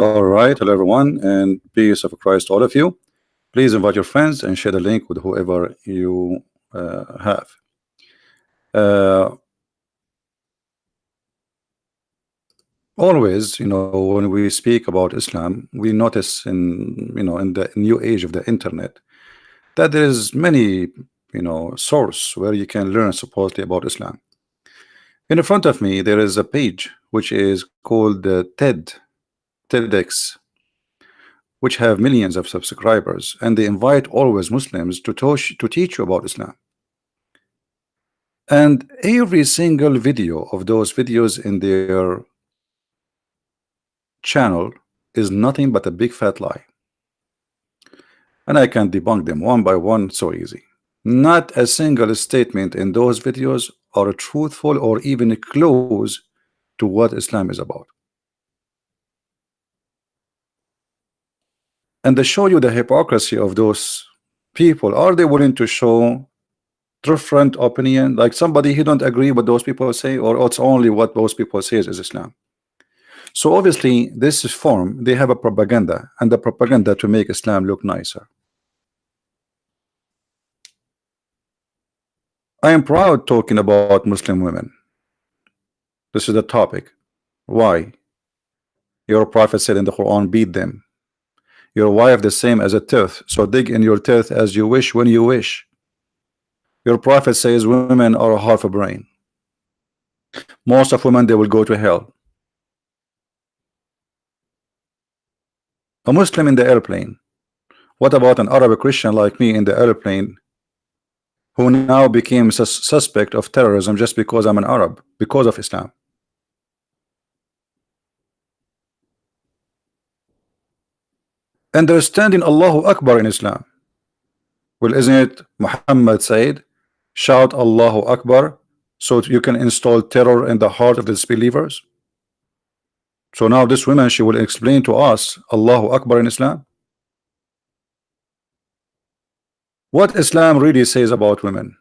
All right, hello everyone, and peace of Christ to all of you. Please invite your friends and share the link with whoever you have. Uh, Always, when we speak about Islam, we notice in the new age of the internet that there is many, source where you can learn supposedly about Islam. In front of me, there is a page which is called TEDx, which have millions of subscribers, and they invite always Muslims to teach you about Islam. And every single video of those videos in their channel is nothing but a big fat lie. And I can debunk them one by one so easy. Not a single statement in those videos are truthful or even close to what Islam is about. And they show you the hypocrisy of those people. Are they willing to show different opinion, like somebody who don't agree with those people say, or it's only what those people say is Islam? So obviously this form, they have a propaganda, and the propaganda to make Islam look nicer. I am proud talking about Muslim women. This is the topic. Why? Your prophet said in the Quran, beat them. Your wife the same as a tooth, so dig in your tooth as you wish when you wish. Your prophet says women are half a brain. Most of women, they will go to hell. A Muslim in the airplane. What about an Arab Christian like me in the airplane who now became suspect of terrorism just because I'm an Arab, because of Islam? Understanding Allahu Akbar in Islam. Well, isn't it Muhammad said, shout Allahu Akbar so you can install terror in the heart of the disbelievers? So now this woman, she will explain to us Allahu Akbar in Islam. What Islam really says about women.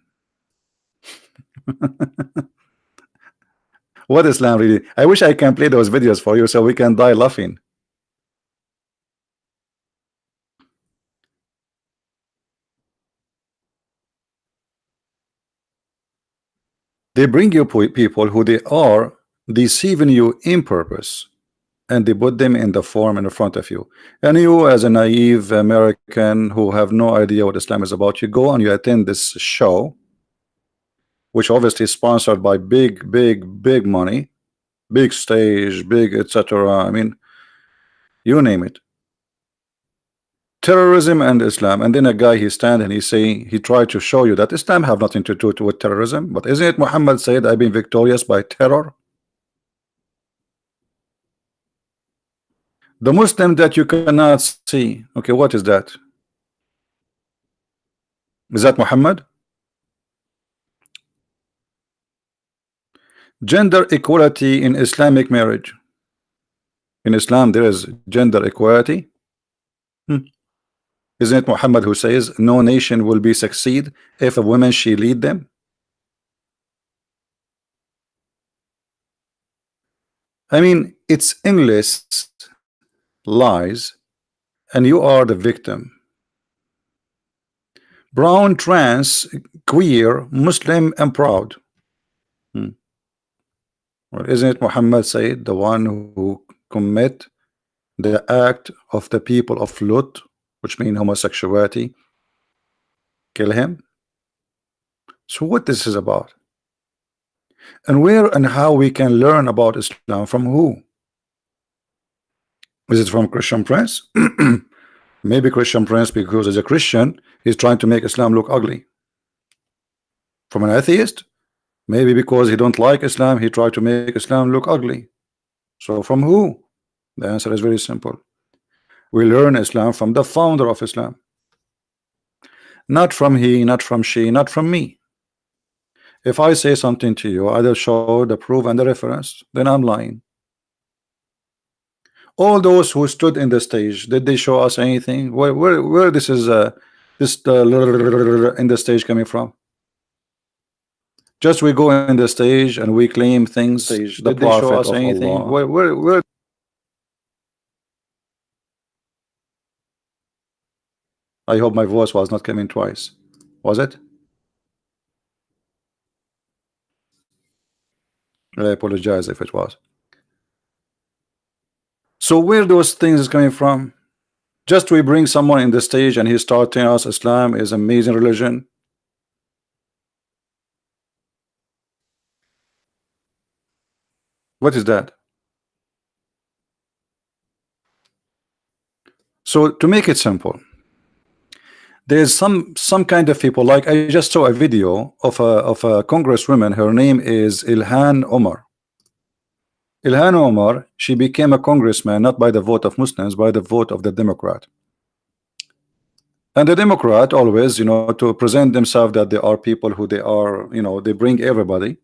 What Islam really, I wish I can play those videos for you so we can die laughing. They bring you people who they are deceiving you in purpose, and they put them in the form in front of you. And you, as a naive American who have no idea what Islam is about, you go and you attend this show, which obviously is sponsored by big money, big stage, big etc. I mean, you name it. Terrorism and Islam, and then a guy, he stand and he say, he tried to show you that Islam have nothing to do with terrorism, but isn't it Muhammad said, I've been victorious by terror? The Muslim that you cannot see, okay, what is that? Is that Muhammad? Gender equality in Islamic marriage. In Islam there is gender equality. Isn't it Muhammad who says no nation will be succeed if a woman she lead them? I mean, it's endless lies, and you are the victim. Brown, trans, queer, Muslim, and proud. Well, isn't it Muhammad said the one who commit the act of the people of Lut, which mean homosexuality, kill him? So what this is about, and where and how we can learn about Islam from who? Is it from Christian Prince? Maybe Christian Prince, because as a Christian he's trying to make Islam look ugly. From an atheist, maybe because he don't like Islam, he tried to make Islam look ugly. So from who? The answer is very simple. We learn Islam from the founder of Islam, not from he, not from she, not from me. If I say something to you, either show the proof and the reference, then I'm lying. All those who stood in the stage, did they show us anything? Where this is this in the stage coming from? Just we go in the stage and we claim things. The Did they show us anything? Where I hope my voice was not coming twice. Was it? I apologize if it was. So where those things is coming from? Just we bring someone in the stage and he start telling us Islam is amazing religion. What is that? So to make it simple, there's some kind of people, like I just saw a video of a congresswoman. Her name is Ilhan Omar. Ilhan Omar, she became a congressman not by the vote of Muslims, by the vote of the Democrat. And the Democrat always, you know, to present themselves that they are people who they are, you know, they bring everybody,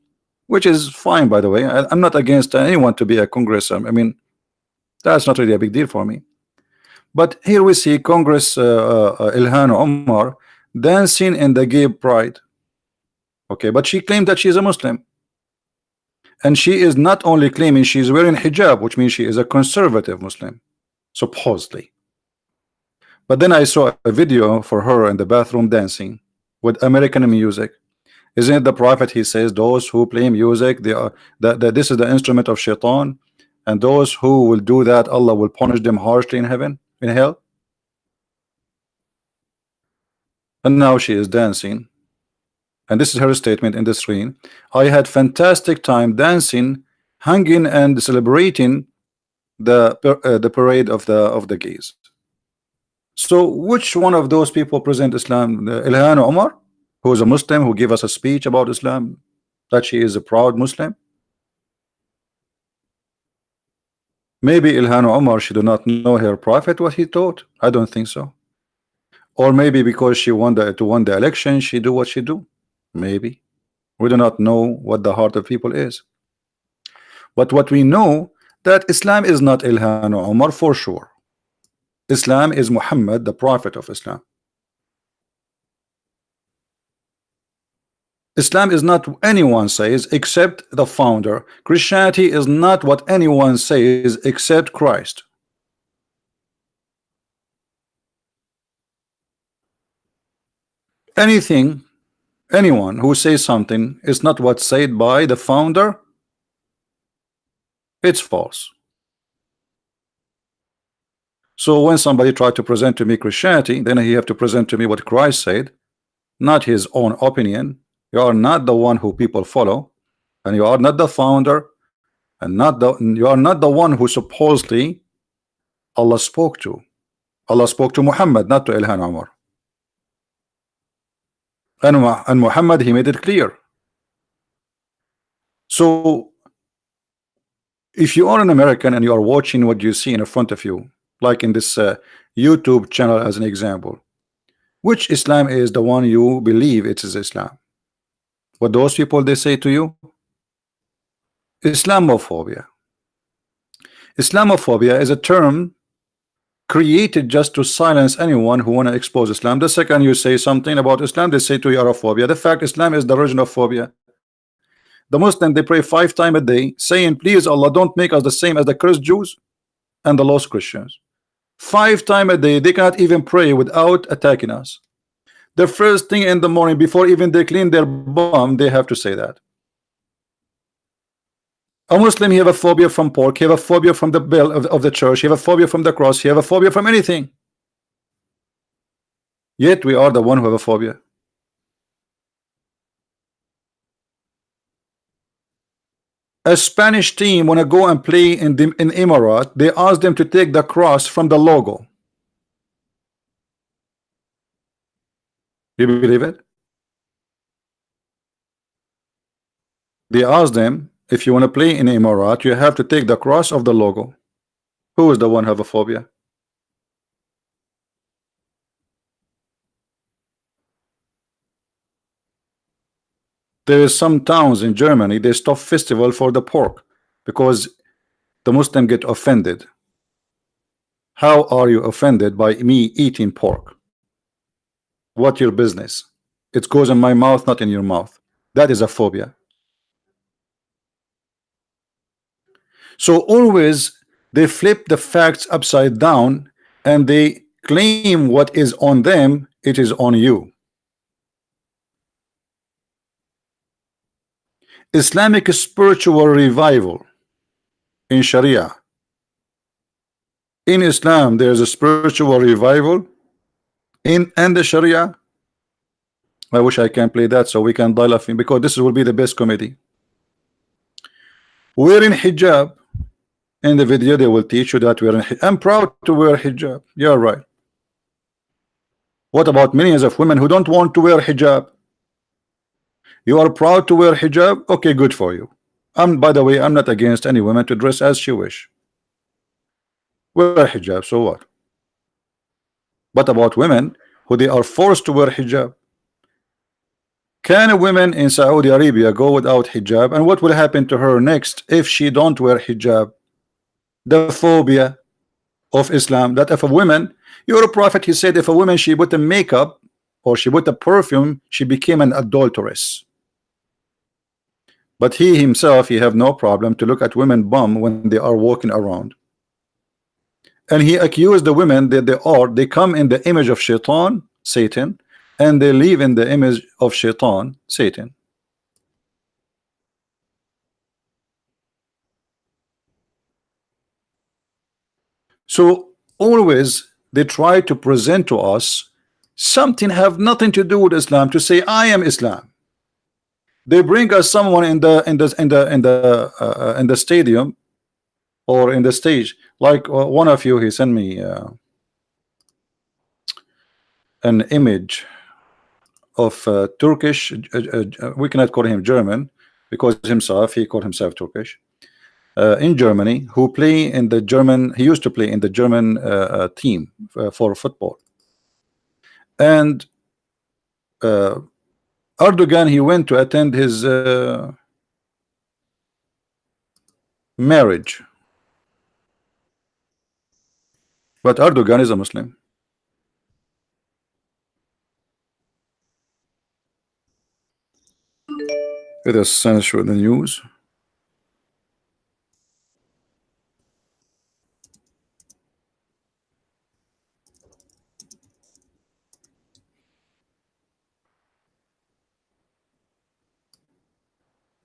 which is fine, by the way. I'm not against anyone to be a congressman. I mean, that's not really a big deal for me. But here we see Congress Ilhan Omar dancing in the gay pride. Okay, but she claimed that she is a Muslim. And she is not only claiming she's wearing hijab, which means she is a conservative Muslim, supposedly. But then I saw a video for her in the bathroom dancing with American music. Isn't it the prophet? He says those who play music, they are that this is the instrument of shaitan, and those who will do that, Allah will punish them harshly in heaven, in hell. And now she is dancing, and this is her statement in the screen. I had fantastic time dancing, hanging, and celebrating the parade of the gays. So which one of those people present Islam? Ilhan Omar, who is a Muslim, who gave us a speech about Islam, that she is a proud Muslim? Maybe Ilhan Omar, she do not know her prophet, what he taught. I don't think so. Or maybe because she won the election, she do what she do. Maybe. We do not know what the heart of people is. But what we know, that Islam is not Ilhan Omar for sure. Islam is Muhammad, the prophet of Islam. Islam is not what anyone says except the founder. Christianity is not what anyone says except Christ. Anyone who says something is not what's said by the founder, it's false. So when somebody tried to present to me Christianity, then he have to present to me what Christ said, not his own opinion. You are not the one who people follow, and you are not the founder, and you are not the one who supposedly Allah spoke to. Allah spoke to Muhammad, not to Ilhan Omar. And Muhammad, he made it clear. So if you are an American and you are watching what you see in front of you, like in this YouTube channel as an example, which Islam is the one you believe it is Islam? What those people they say to you? Islamophobia. Islamophobia is a term created just to silence anyone who want to expose Islam. The second you say something about Islam, they say to you Araphobia. The fact Islam is the origin of phobia. The Muslim, they pray 5 times a day, saying, please Allah, don't make us the same as the cursed Jews and the lost Christians. 5 times a day, they cannot even pray without attacking us. The first thing in the morning, before even they clean their bum, they have to say that. A Muslim, he have a phobia from pork, he have a phobia from the bell of the church, he have a phobia from the cross, he have a phobia from anything. Yet we are the one who have a phobia. A Spanish team want to go and play in Emirat, they ask them to take the cross from the logo. You believe it? They ask them, if you want to play in Emirat, you have to take the cross of the logo. Who is the one who have a phobia? There is some towns in Germany, they stop festival for the pork because the Muslim get offended. How are you offended by me eating pork? What your business? It goes in my mouth, not in your mouth. That is a phobia. So always they flip the facts upside down and they claim what is on them, it is on you. Islamic spiritual revival in Sharia. In Islam, there is a spiritual revival in and the Sharia. I wish I can play that so we can dial up in, because this will be the best comedy. Wearing hijab. In the video, they will teach you that I'm proud to wear hijab. You're right. What about millions of women who don't want to wear hijab? You are proud to wear hijab? Okay, good for you. By the way, I'm not against any woman to dress as she wish. Wear hijab, so what? But about women who they are forced to wear hijab. Can a woman in Saudi Arabia go without hijab? And what will happen to her next if she don't wear hijab? The phobia of Islam, that if a woman, your prophet, he said, if a woman, she put the makeup or she put the perfume, she became an adulteress. But he himself, he have no problem to look at women bum when they are walking around. And he accused the women that they come in the image of shaitan, Satan, and they live in the image of shaitan, Satan. So always they try to present to us something have nothing to do with Islam, to say I am Islam. They bring us someone in the stadium or in the stage, like one of you, he sent me an image of Turkish, we cannot call him German because himself, he called himself Turkish, in Germany, who play in the German, he used to play in the German team for football. And Erdogan, he went to attend his marriage. But Erdogan is a Muslim. It is censor the news.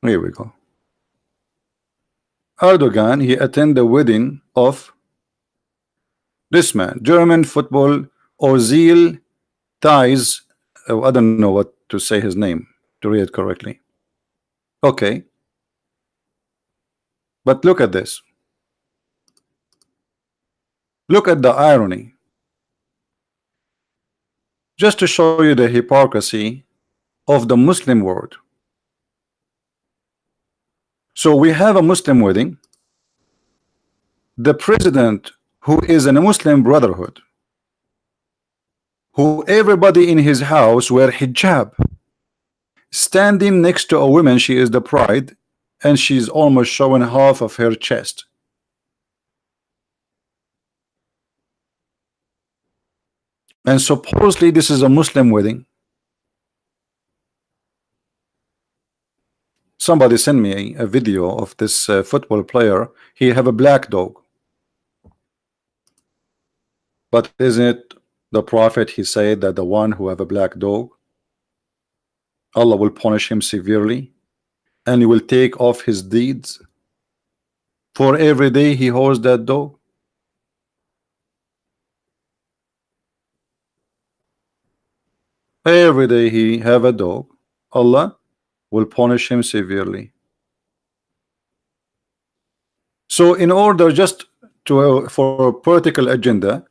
Here we go. Erdogan, he attended the wedding of this man, German football Ozil Ties. I don't know what to say his name to read it correctly. Okay. But look at this. Look at the irony. Just to show you the hypocrisy of the Muslim world. So we have a Muslim wedding. The president, who is in a Muslim brotherhood, who everybody in his house wear hijab, standing next to a woman, she is the bride, and she's almost showing half of her chest. And supposedly this is a Muslim wedding. Somebody sent me a video of this football player. He have a black dog. But isn't it the prophet, he said that the one who have a black dog, Allah will punish him severely, and he will take off his deeds for every day he holds that dog? Every day he have a dog, Allah will punish him severely. So in order just to for a political agenda,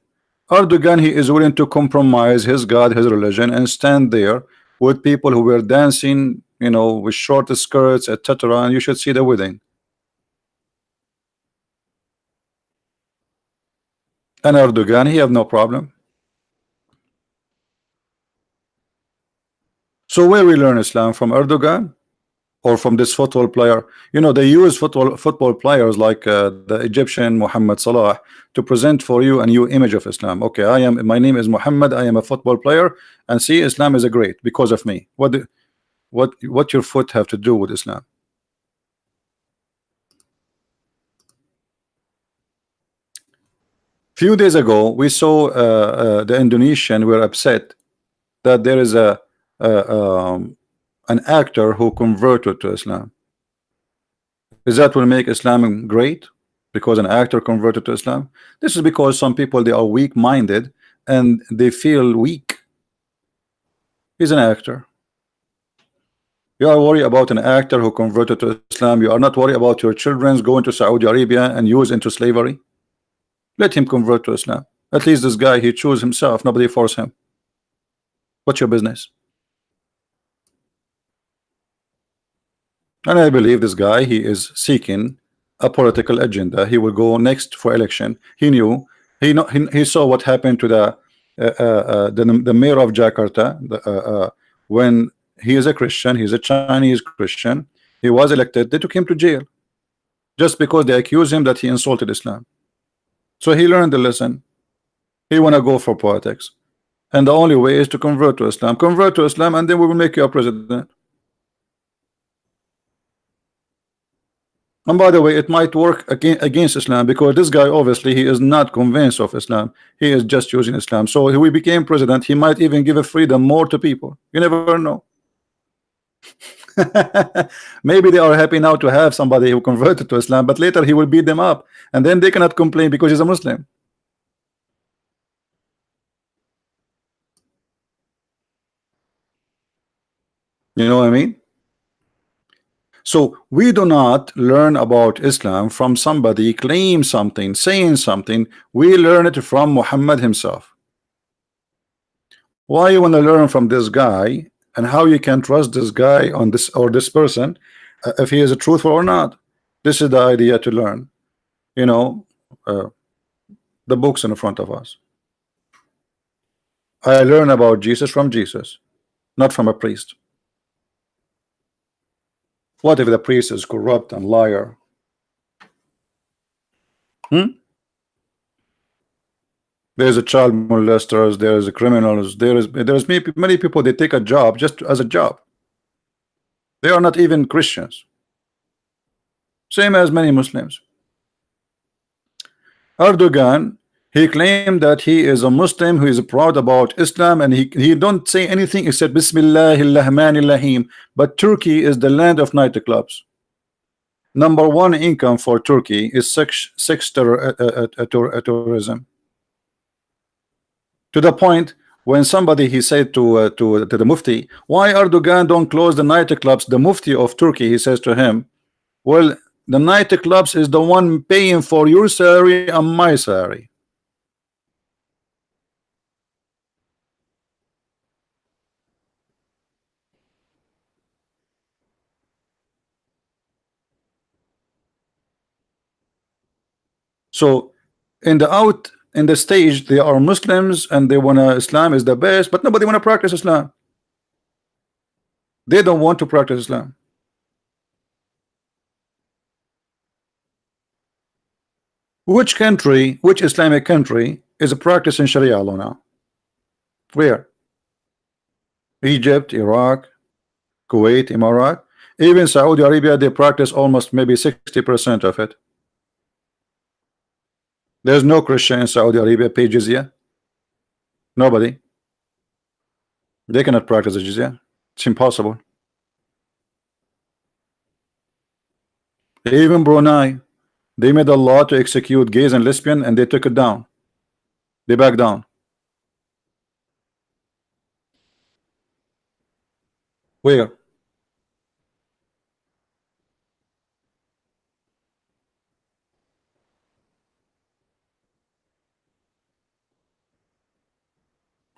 Erdogan, he is willing to compromise his God, his religion, and stand there with people who were dancing, you know, with short skirts, etc. And you should see the wedding. And Erdogan, he have no problem. So where we learn Islam, from Erdogan or from this football player? You know, they use football players like the Egyptian Muhammad Salah to present for you a new image of Islam. Okay, my name is Muhammad, I am a football player, and see, Islam is a great because of me. What your foot have to do with Islam? Few days ago, we saw the Indonesian were upset that there is an actor who converted to Islam. Is that will make Islam great because an actor converted to Islam? This is because some people, they are weak-minded and they feel weak. He's an actor. You are worried about an actor who converted to Islam. You are not worried about your children going to Saudi Arabia and used into slavery. Let him convert to Islam. At least this guy, he chose himself. Nobody forced him. What's your business? And I believe this guy, he is seeking a political agenda. He will go next for election. He knew, he saw what happened to the mayor of Jakarta when he is a Christian, he's a Chinese Christian. He was elected. They took him to jail just because they accused him that he insulted Islam. So he learned the lesson. He wanna go for politics, and the only way is to convert to Islam. Convert to Islam, and then we will make you a president. And by the way, it might work against Islam because this guy, obviously, he is not convinced of Islam. He is just using Islam. So if we became president, he might even give a freedom more to people. You never know. Maybe they are happy now to have somebody who converted to Islam, but later he will beat them up, and then they cannot complain because he's a Muslim. You know what I mean? So we do not learn about Islam from somebody claim something, saying something. We learn it from Muhammad himself. Why you want to learn from this guy, and how you can trust this guy on this or this person if he is a truthful or not? This is the idea to learn. You know, the books in front of us. I learn about Jesus from Jesus, not from a priest. What if the priest is corrupt and liar? There's a child molesters, there's a criminals, there's many people, they take a job just as a job. They are not even Christians. Same as many Muslims. Erdogan, he claimed that he is a Muslim who is proud about Islam, and he don't say anything except Bismillahirrahmanirrahim. But Turkey is the land of nightclubs. Number one income for Turkey is sex tourism. To the point when somebody, he said to the Mufti, why Erdogan don't close the nightclubs? The Mufti of Turkey, he says to him, well, the nightclubs is the one paying for your salary and my salary. So in the stage, they are Muslims and they wanna Islam is the best, but nobody wanna practice Islam. They don't want to practice Islam. Which country, which Islamic country is practicing Sharia law now? Where? Egypt, Iraq, Kuwait, Emirat, even Saudi Arabia, they practice almost maybe 60% of it. There's no Christian in Saudi Arabia pay jizya. Nobody. They cannot practice the jizya. It's impossible. Even Brunei, they made a law to execute gays and lesbians, and they took it down. They backed down. Where?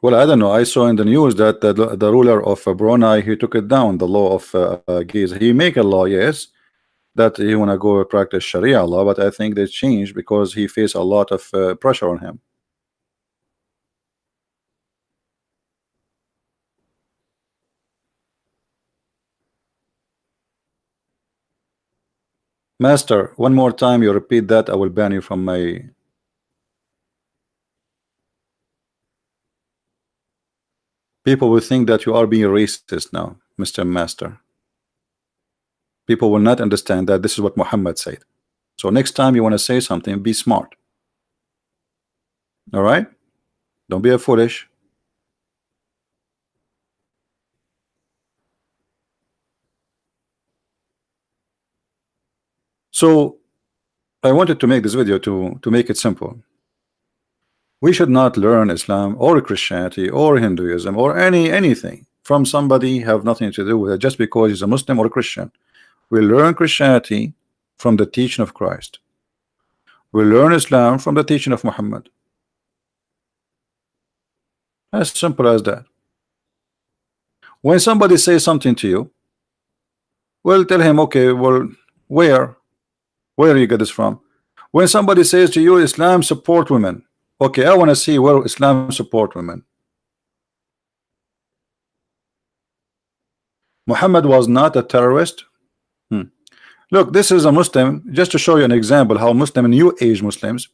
Well, I don't know. I saw in the news that the ruler of Brunei, he took it down, the law of gays. He make a law, yes, that he wanna go practice Sharia law, but I think they changed because he faced a lot of pressure on him. Master, one more time you repeat that, I will ban you from my. People will think that you are being racist now, Mr. Master. People will not understand that this is what Muhammad said. So next time you want to say something, be smart. All right, don't be a foolish. So I wanted to make this video to make it simple. We should not learn Islam or Christianity or Hinduism or anything from somebody have nothing to do with it just because he's a Muslim or a Christian. We learn Christianity from the teaching of Christ. We learn Islam from the teaching of Muhammad. As simple as that. When somebody says something to you, well, tell him, okay, well, where you get this from? When somebody says to you, Islam support women, okay, I want to see where Islam support women. Muhammad was not a terrorist. Look, this is a Muslim, just to show you an example how Muslim and New Age Muslims,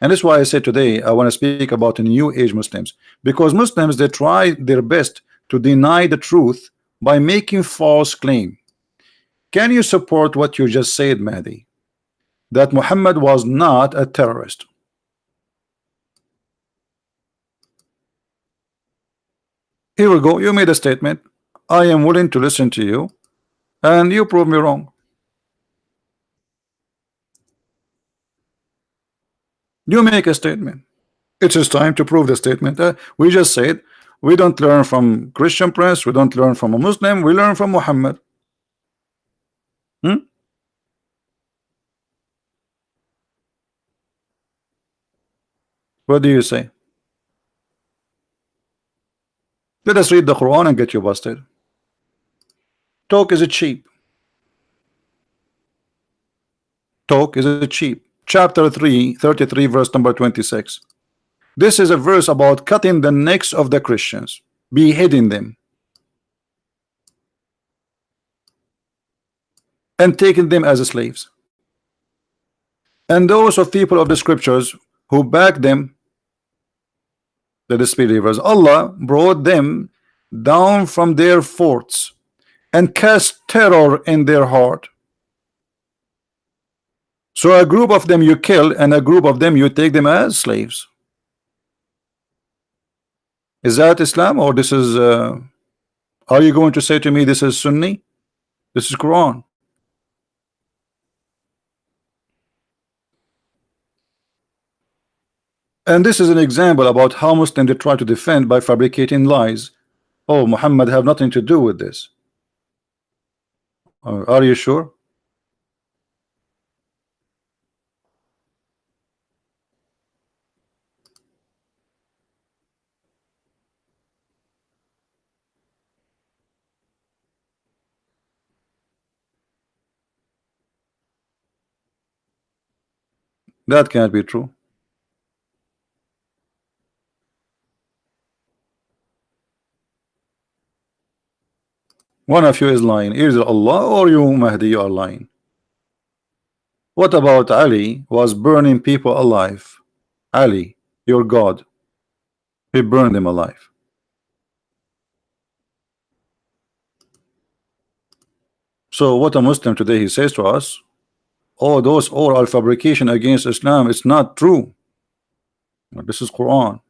and that's why I say today I want to speak about the New Age Muslims, because Muslims, they try their best to deny the truth by making false claim. Can you support what you just said, Mahdi, that Muhammad was not a terrorist? Here we go. You made a statement. I am willing to listen to you, and you prove me wrong. You make a statement. It is time to prove the statement. We just said we don't learn from Christian Prince, we don't learn from a Muslim, we learn from Muhammad. What do you say? Let us read the Quran and get you busted. Talk is cheap. Talk is cheap. Chapter 3, 33, verse number 26. This is a verse about cutting the necks of the Christians, beheading them, and taking them as slaves. And those of people of the scriptures who back them, the disbelievers, Allah brought them down from their forts and cast terror in their heart. So a group of them you kill, and a group of them you take them as slaves. Is that Islam, or this is are you going to say to me this is Sunni? This is Quran. And this is an example about how Muslims they try to defend by fabricating lies. Oh, Muhammad have nothing to do with this. Are you sure? That can't be true. One of you is lying. Either Allah or you, Mahdi, you are lying. What about Ali was burning people alive? Ali, your God, he burned them alive. So what a Muslim today he says to us, oh, those all are fabrication against Islam. It's not true. This is Quran.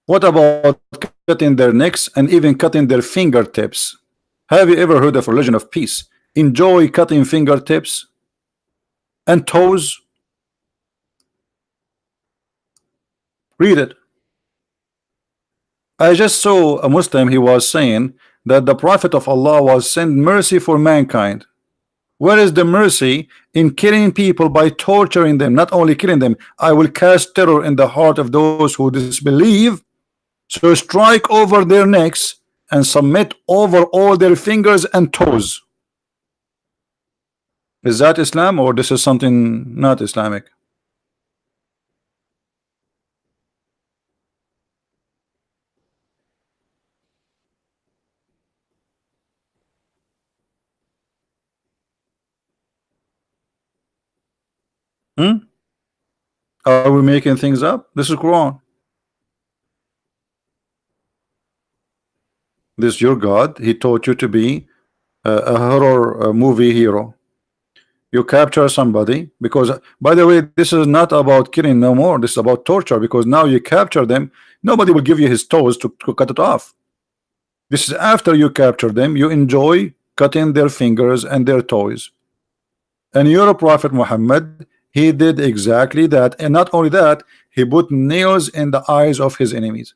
What about cutting their necks and even cutting their fingertips? Have you ever heard of religion of peace? Enjoy cutting fingertips and toes? Read it. I just saw a Muslim, he was saying that the Prophet of Allah was sent mercy for mankind. Where is the mercy in killing people by torturing them? Not only killing them, I will cast terror in the heart of those who disbelieve. So strike over their necks and submit over all their fingers and toes. Is that Islam, or this is something not Islamic? Are we making things up? This is Quran. This your God, he taught you to be a horror movie hero. You capture somebody, because by the way, this is not about killing no more. This is about torture, because now you capture them. Nobody will give you his toes to cut it off. This is after you capture them. You enjoy cutting their fingers and their toes. And your Prophet Muhammad, he did exactly that. And not only that, he put nails in the eyes of his enemies.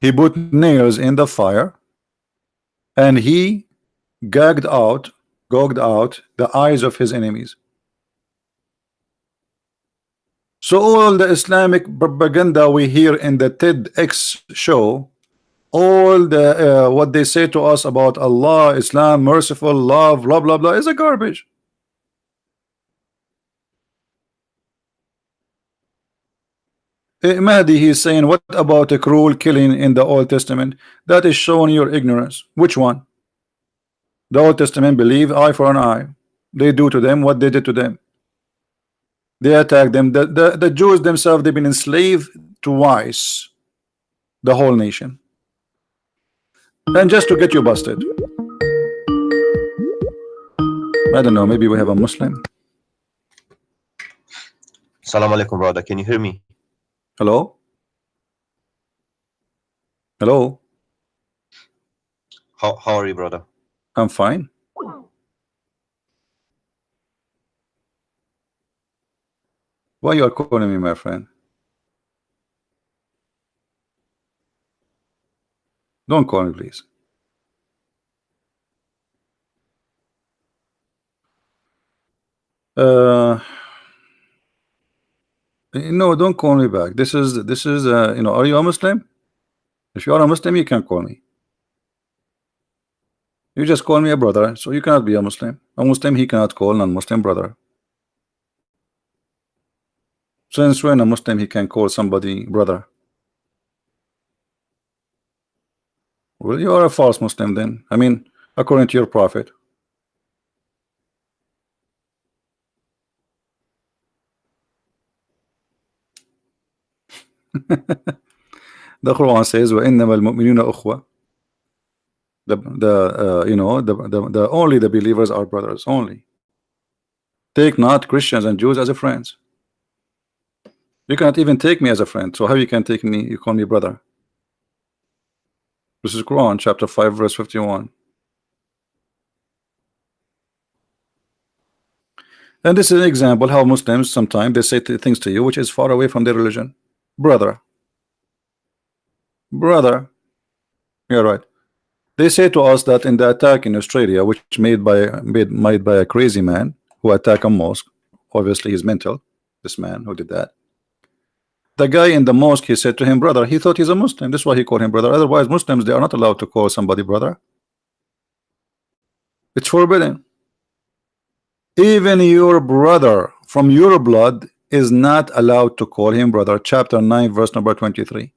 He put nails in the fire, and he gouged out the eyes of his enemies. So all the Islamic propaganda we hear in the TEDx show, all the what they say to us about Allah, Islam, merciful, love, blah blah blah, is a garbage. Mahdi, he's saying, what about a cruel killing in the Old Testament? That is showing your ignorance. Which one? The Old Testament believe eye for an eye. They do to them what they did to them. They attack them. The Jews themselves, they've been enslaved twice, the whole nation. And just to get you busted. I don't know, maybe we have a Muslim. Assalamu alaikum, brother. Can you hear me? Hello? Hello? How are you, brother? I'm fine. Why you are calling me, my friend? Don't call me, please. No, don't call me back. This is you know, are you a Muslim? If you are a Muslim, you can call me. You just call me a brother, so you cannot be a Muslim. A Muslim, he cannot call non-Muslim brother. Since when a Muslim he can call somebody brother? Well, you are a false Muslim then. I mean, according to your prophet. The Quran says, وَإِنَّمَا الْمُؤْمِنُونَ أُخْوَةٌ. You know, the only the believers are brothers only. Take not Christians and Jews as a friends. You cannot even take me as a friend. So how you can take me? You call me brother. This is Quran chapter 5 verse 51. And this is an example how Muslims sometimes they say things to you which is far away from their religion. Brother. Brother. You're right. They say to us that in the attack in Australia, which made by a crazy man who attacked a mosque, obviously he's mental, this man who did that. The guy in the mosque, he said to him, brother. He thought he's a Muslim. That's why he called him brother. Otherwise, Muslims, they are not allowed to call somebody brother. It's forbidden. Even your brother from your blood is not allowed to call him brother. Chapter 9, verse number 23.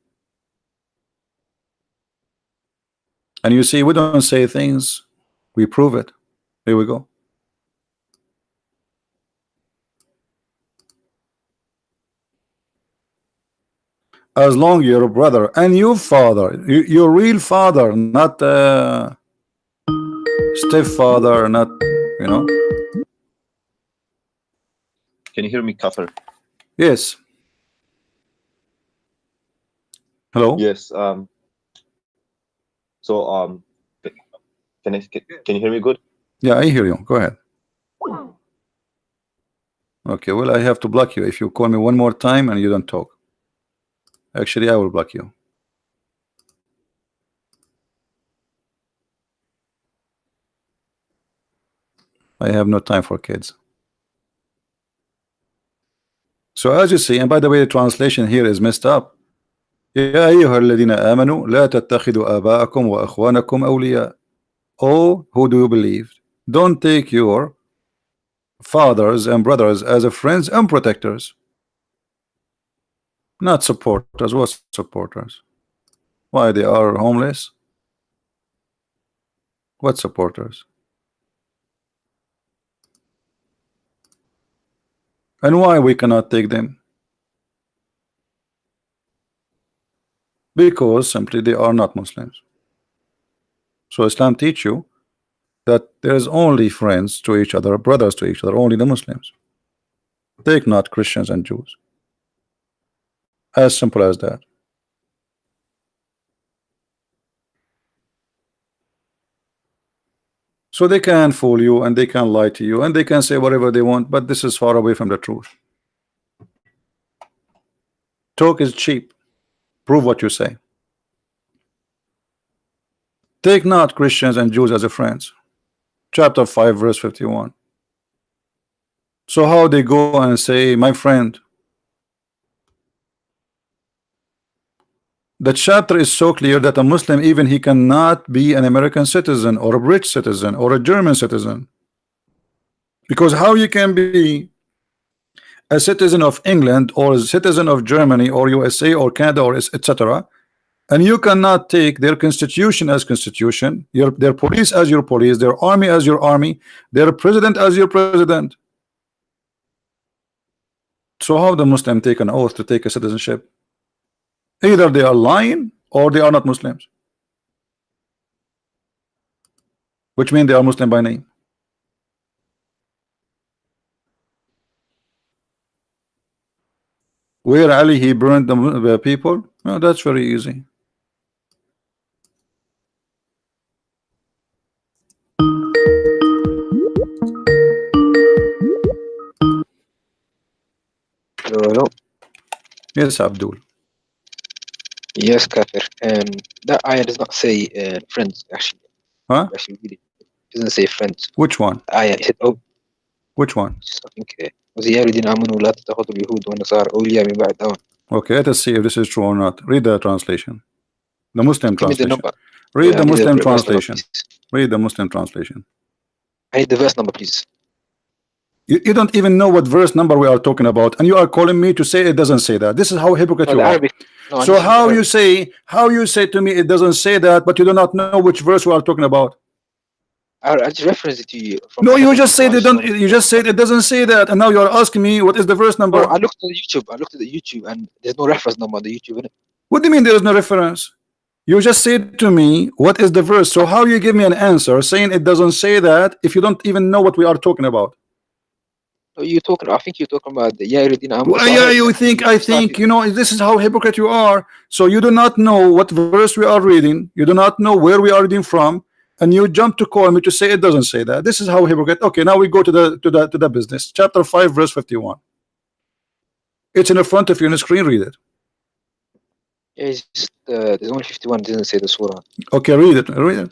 And you see, we don't say things, we prove it. Here we go. As long you're a brother and your father, your real father, not stepfather, not, you know. Can you hear me, Kafir? Yes. Hello. Yes. So can you hear me good? Yeah, I hear you. Go ahead. Okay. Well, I have to block you if you call me one more time and you don't talk. Actually, I will block you. I have no time for kids. So as you see, and by the way, the translation here is messed up. يا أيها الذين آمنوا لا تتخذوا آباءكم وأخوانكم أولياء. Oh, who do you believe? Don't take your fathers and brothers as friends and protectors. Not supporters. What supporters? Why, they are homeless? What supporters? And why we cannot take them? Because simply they are not Muslims. So Islam teach you that there is only friends to each other, brothers to each other, only the Muslims. Take not Christians and Jews. As simple as that. So they can fool you and they can lie to you and they can say whatever they want, but this is far away from the truth. Talk is cheap. Prove what you say. Take not Christians and Jews as a friends. Chapter 5 verse 51. So how they go and say, my friend, the chapter is so clear that a Muslim, even he cannot be an American citizen or a British citizen or a German citizen. Because how you can be a citizen of England or a citizen of Germany or USA or Canada or etc., and you cannot take their constitution as constitution, their police as your police, their army as your army, their president as your president. So how the Muslim take an oath to take a citizenship? Either they are lying or they are not Muslims, which means they are Muslim by name. Where Ali he burned the people? Well, that's very easy. Hello. Yes, Abdul. Yes, Kafir. That ayah does not say friends, actually. Huh? Actually, really, it doesn't say friends. Which one? Ayah, it said, oh, Which one? I think, was يا الذين آمنوا لا تتخذوا اليهود والنصارى أولياء من بعد. Okay, let us see if this is true or not. Read the translation. The Muslim Give me the translation. number. Read Yeah, the I need Muslim the verse number, translation. please. Read the Muslim translation. I need the verse number, please. You don't even know what verse number we are talking about, and you are calling me to say it doesn't say that. This is how hypocrite No, you the are. Arabic. No, I So understand how the you Arabic. say to me it doesn't say that, but you do not know which verse we are talking about? I just referenced it to you. From No, you second, just so I said it just don't. wanted You just said it doesn't say that, and now you are asking me what is the verse No, number? I looked at the YouTube. I looked at the YouTube, and there's no reference number on the YouTube, innit? What do you mean there is no reference? You just said to me what is the verse. So how you give me an answer saying it doesn't say that if you don't even know what we are talking about? No, you're talking. I think you're talking about the يا الذين آمنوا. Well, yeah, you think I think you know this is how hypocrite you are. So you do not know what verse we are reading, you do not know where we are reading from, and you jump to call me to say it doesn't say that. This is how hypocrite. Okay, now we go to the business. Chapter 5 verse 51. It's in the front of you on the screen. Read it. Yeah, it's just, there's only 51. It doesn't say the surah. Okay, read it. Read it.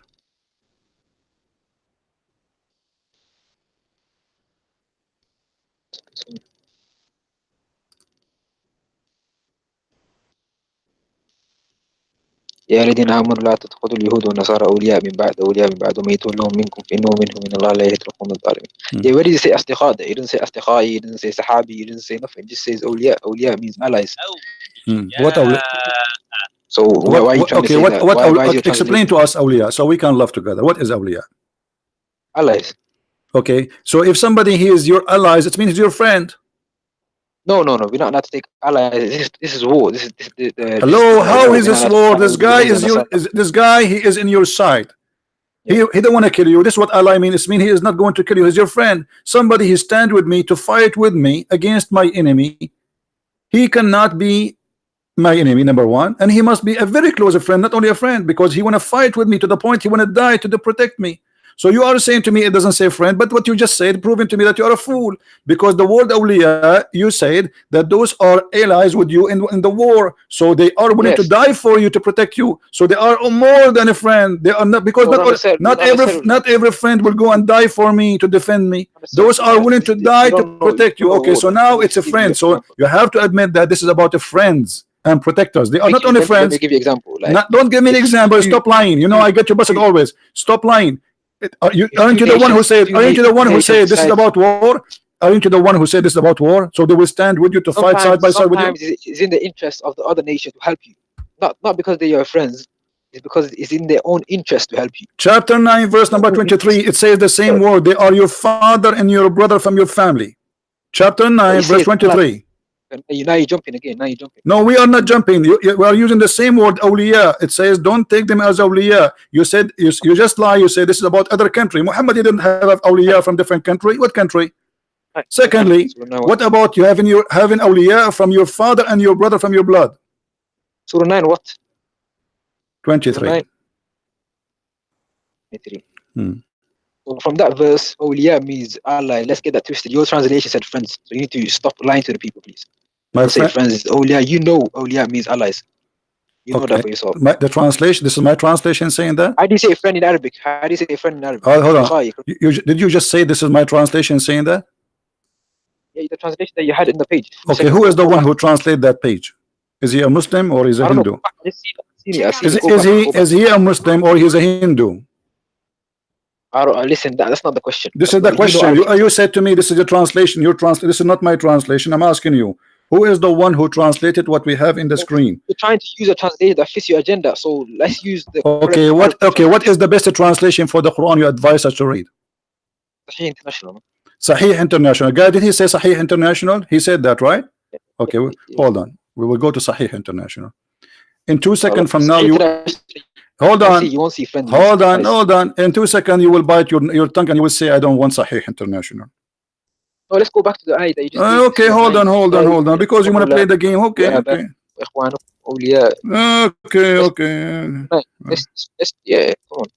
يا الذين آمنوا لا تتخذوا اليهود والنصارى أولياء من بعد ومن يتولهم منكم فإنه منهم من الله لا يهدي القوم الظالمين. Yeah, where did he say أصدقاء? He didn't say أصدقائي, he didn't say صحابي, he didn't say nothing. He just says أولياء. أولياء means allies. What awliya? So why are you trying to say that? Why is explain to us awliya so we can love together. What is awliya? Allies. Okay, so if somebody he is your allies, it means he's your friend. No, we're not allowed to take allies. This is war. This is hello. How is this war? This guy is your. This guy he is in your side. Yeah. He don't want to kill you. This is what ally means. It means he is not going to kill you. He's your friend. Somebody he stand with me to fight with me against my enemy. He cannot be my enemy, number one, and he must be a very close friend, not only a friend, because he want to fight with me to the point he want to die to protect me. So you are saying to me it doesn't say friend, but what you just said proving to me that you are a fool, because the word awliya, you said that those are allies with you in the war, so they are willing to die for you to protect you. So they are more than a friend. They are not, because not every friend will go and die for me to defend me. Those are willing to die to protect you. Okay, so now it's a friend. So you have to admit that this is about the friends and protectors. They are not only friends. Let me give you an example. Don't give me an example. Stop lying. You know I get you busted always. Stop lying. Aren't you the one who said? Aren't you the one who said this is about war? Aren't you the one who said this is about war? So they will stand with you to fight side by side with you. Sometimes it's in the interest of the other nation to help you, not because they are your friends. It's because it's in their own interest to help you. Chapter 9, verse number 23. It says the same word. They are your father and your brother from your family. Chapter 9, verse 23. Now you're jumping again. Now you're jumping. No, we are not jumping. We are using the same word awliya. It says don't take them as awliya. You said you just lie. You say this is about other country. Muhammad didn't have awliya from different country. What country? Right. Secondly, So now what about you having awliya from your father and your brother from your blood? Surah 9 what? 23. Surah 9. 23. Hmm. So from that verse, awliya means ally. Let's get that twisted. Your translation said friends. So you need to stop lying to the people, please. My Don't say friend, friends is awliya. You know awliya means allies. You know that for yourself. the translation. This is my translation saying that. How do you say friend in Arabic? How do you say friend in Arabic? Hold on. Did you just say this is my translation saying that? Yeah, the translation that you had in the page. Okay, who is the one who translated that page? Is he a Muslim or is he a Hindu? Is he a Muslim or he's a Hindu? I don't listen. That's not the question. This is the question. You said to me this is a translation. This is not my translation. I'm asking you, who is the one who translated what we have in the screen? You're trying to use a translation that fits your agenda. So let's use the. Okay, what is the best translation for the Quran you advise us to read? Sahih International. Sahih International. Guy, did he say Sahih International? He said that, right? Okay, hold on. We will go to Sahih International. In 2 seconds from now, you hold on. You won't see friends. Hold on. In 2 seconds, you will bite your tongue and you will say, "I don't want Sahih International." Oh, let's go back to the ayah that you just. Okay, hold on. Because you want to play the game. Okay. Yeah, come on.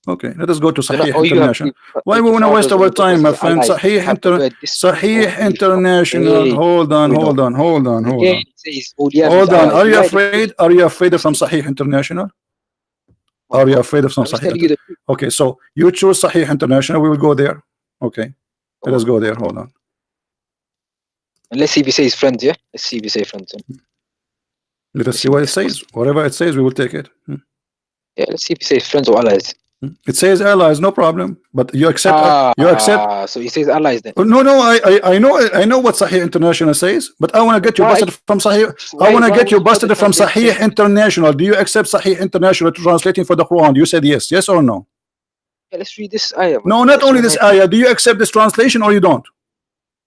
Okay, let us go to Sahih International. Why we want to waste our time, my friend? Sahih International. Hold on. Hold on. Are you afraid? Are you afraid of some Sahih International? Are you afraid of some Sahih? Okay, so you choose Sahih International. We will go there. Okay, let us go there. Hold on. And let's see if he says friends. Yeah, let's see if he says friends. Let us see what it says. Whatever it says, we will take it. Yeah, let's see if he says friends or allies. It says allies, no problem. But you accept. You accept. So he says allies then. No. I know what Sahih International says, but I want to get you busted from Sahih. I want to get you busted from Sahih International. Do you accept Sahih International translating for the Quran? You said yes. Yes or no? Yeah, let's read this ayah. No, not only this ayah. Do you accept this translation or you don't?